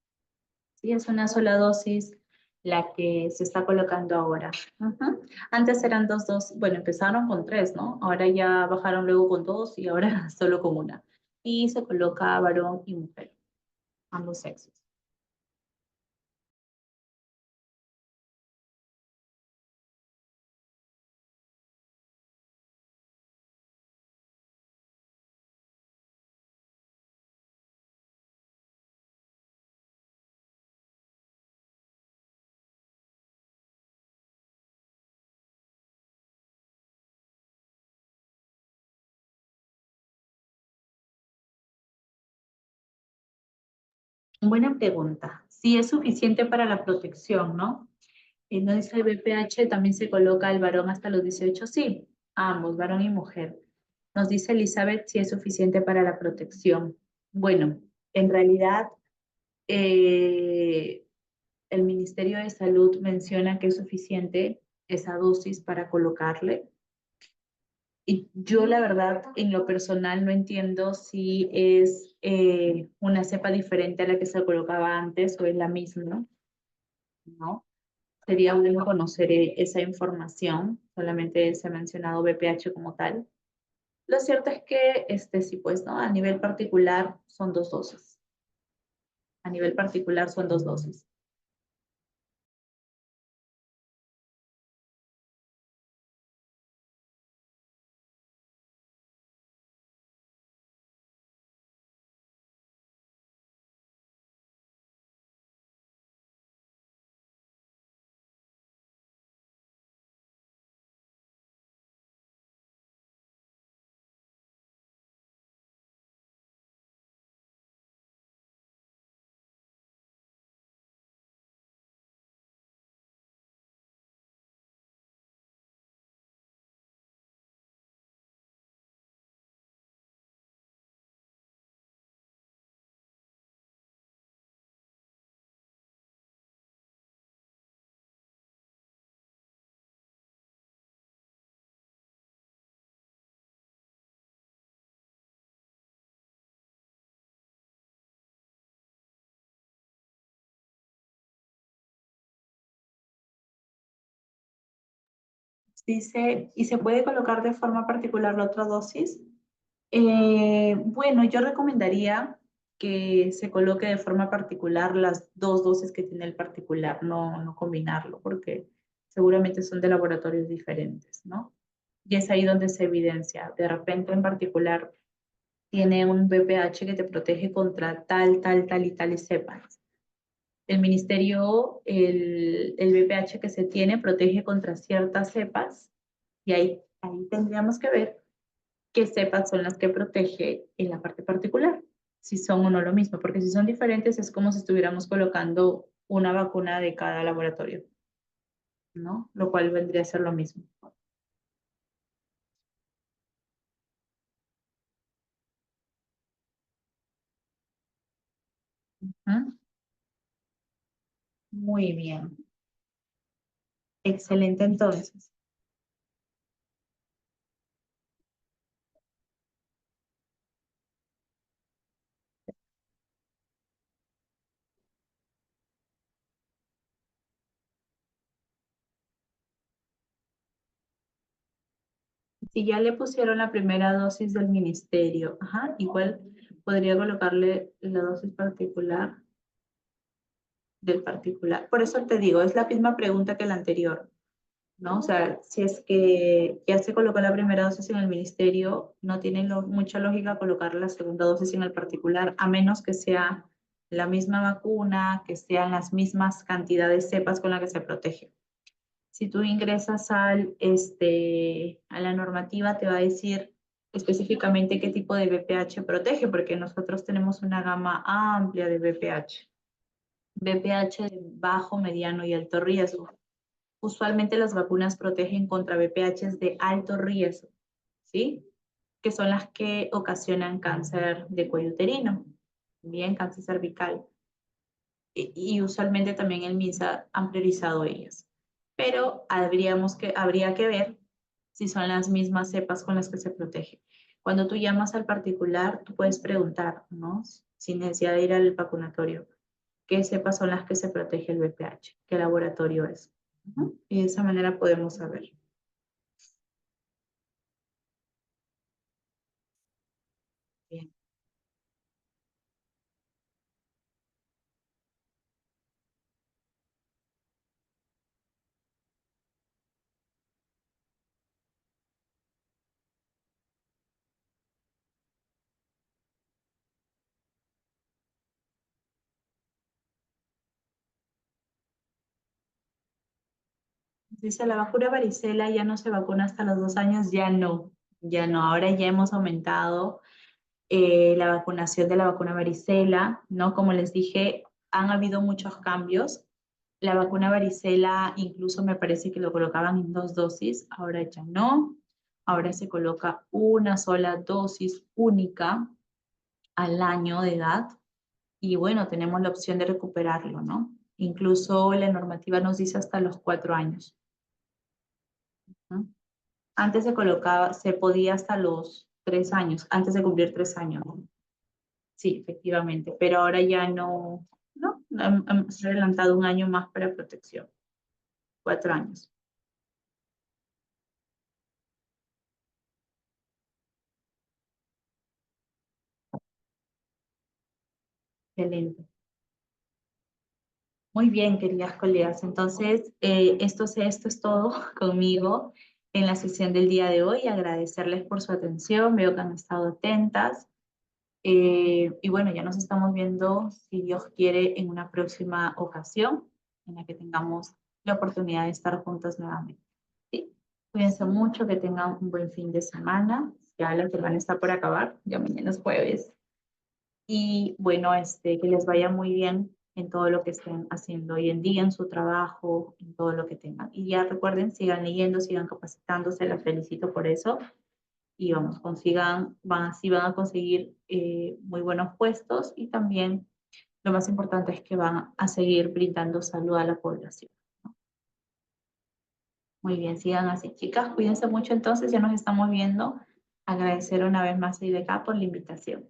S2: Sí, es una sola dosis la que se está colocando ahora. Antes eran 2 dosis, bueno, empezaron con 3, ¿no? Ahora ya bajaron luego con 2 y ahora solo con una. Y se coloca varón y mujer, ambos sexos. Buena pregunta. Sí, es suficiente para la protección, ¿no? No dice el BPH, también se coloca el varón hasta los 18. Sí, ambos, varón y mujer. Nos dice Elizabeth si es suficiente para la protección. Bueno, en realidad el Ministerio de Salud menciona que es suficiente esa dosis para colocarle. Y yo la verdad, en lo personal, no entiendo si es una cepa diferente a la que se colocaba antes o es la misma, ¿no? Sería bueno conocer esa información, solamente se ha mencionado BPH como tal. Lo cierto es que, sí, pues, ¿no? A nivel particular son 2 dosis. A nivel particular son 2 dosis. Dice, ¿y se puede colocar de forma particular la otra dosis? Bueno, yo recomendaría que se coloque de forma particular las 2 dosis que tiene el particular, no combinarlo, porque seguramente son de laboratorios diferentes, ¿no? Y es ahí donde se evidencia. De repente, en particular, tiene un BPH que te protege contra tal y tal y cepas. El ministerio, el BPH que se tiene protege contra ciertas cepas y ahí tendríamos que ver qué cepas son las que protege en la parte particular, si son o no lo mismo, porque si son diferentes es como si estuviéramos colocando una vacuna de cada laboratorio, ¿no? Lo cual vendría a ser lo mismo. ¿Mm? Muy bien. Excelente entonces. Si ya le pusieron la primera dosis del ministerio, ajá, igual podría colocarle la dosis particular del particular. Por eso te digo, es la misma pregunta que la anterior, ¿no? O sea, si es que ya se colocó la primera dosis en el ministerio, no tiene mucha lógica colocar la segunda dosis en el particular, a menos que sea la misma vacuna, que sean las mismas cantidades cepas con las que se protege. Si tú ingresas a la normativa, te va a decir específicamente qué tipo de BPH protege, porque nosotros tenemos una gama amplia de BPH. BPH de bajo, mediano y alto riesgo. Usualmente las vacunas protegen contra BPHs de alto riesgo, ¿sí? Que son las que ocasionan cáncer de cuello uterino, bien, cáncer cervical. Y usualmente también el MINSA han priorizado ellas. Pero habría que ver si son las mismas cepas con las que se protege. Cuando tú llamas al particular, tú puedes preguntar, ¿no? Sin necesidad de ir al vacunatorio, ¿qué cepas son las que se protege el BPH? ¿Qué laboratorio es? Y de esa manera podemos saber. Bien. Dice, la vacuna varicela ya no se vacuna hasta los 2 años, ya no. Ahora ya hemos aumentado la vacunación de la vacuna varicela, ¿no? Como les dije, han habido muchos cambios. La vacuna varicela incluso me parece que lo colocaban en 2 dosis, ahora ya no. Ahora se coloca una sola dosis única al año de edad y bueno, tenemos la opción de recuperarlo, ¿no? Incluso la normativa nos dice hasta los 4 años. ¿No? Antes se podía hasta los 3 años, antes de cumplir 3 años. Sí, efectivamente, pero ahora ya no, se ha adelantado un año más para protección. 4 años. Excelente. Muy bien, queridas colegas. Entonces, esto es todo conmigo en la sesión del día de hoy. Agradecerles por su atención. Veo que han estado atentas. Y bueno, ya nos estamos viendo, si Dios quiere, en una próxima ocasión en la que tengamos la oportunidad de estar juntos nuevamente. ¿Sí? Cuídense mucho, que tengan un buen fin de semana. Ya la semana está por acabar, ya mañana es jueves. Y bueno, que les vaya muy bien en todo lo que estén haciendo hoy en día, en su trabajo, en todo lo que tengan. Y ya recuerden, sigan leyendo, sigan capacitándose, las felicito por eso. Y vamos, así van a conseguir muy buenos puestos y también lo más importante es que van a seguir brindando salud a la población. Muy bien, sigan así. Chicas, cuídense mucho entonces, ya nos estamos viendo. Agradecer una vez más a IDK por la invitación.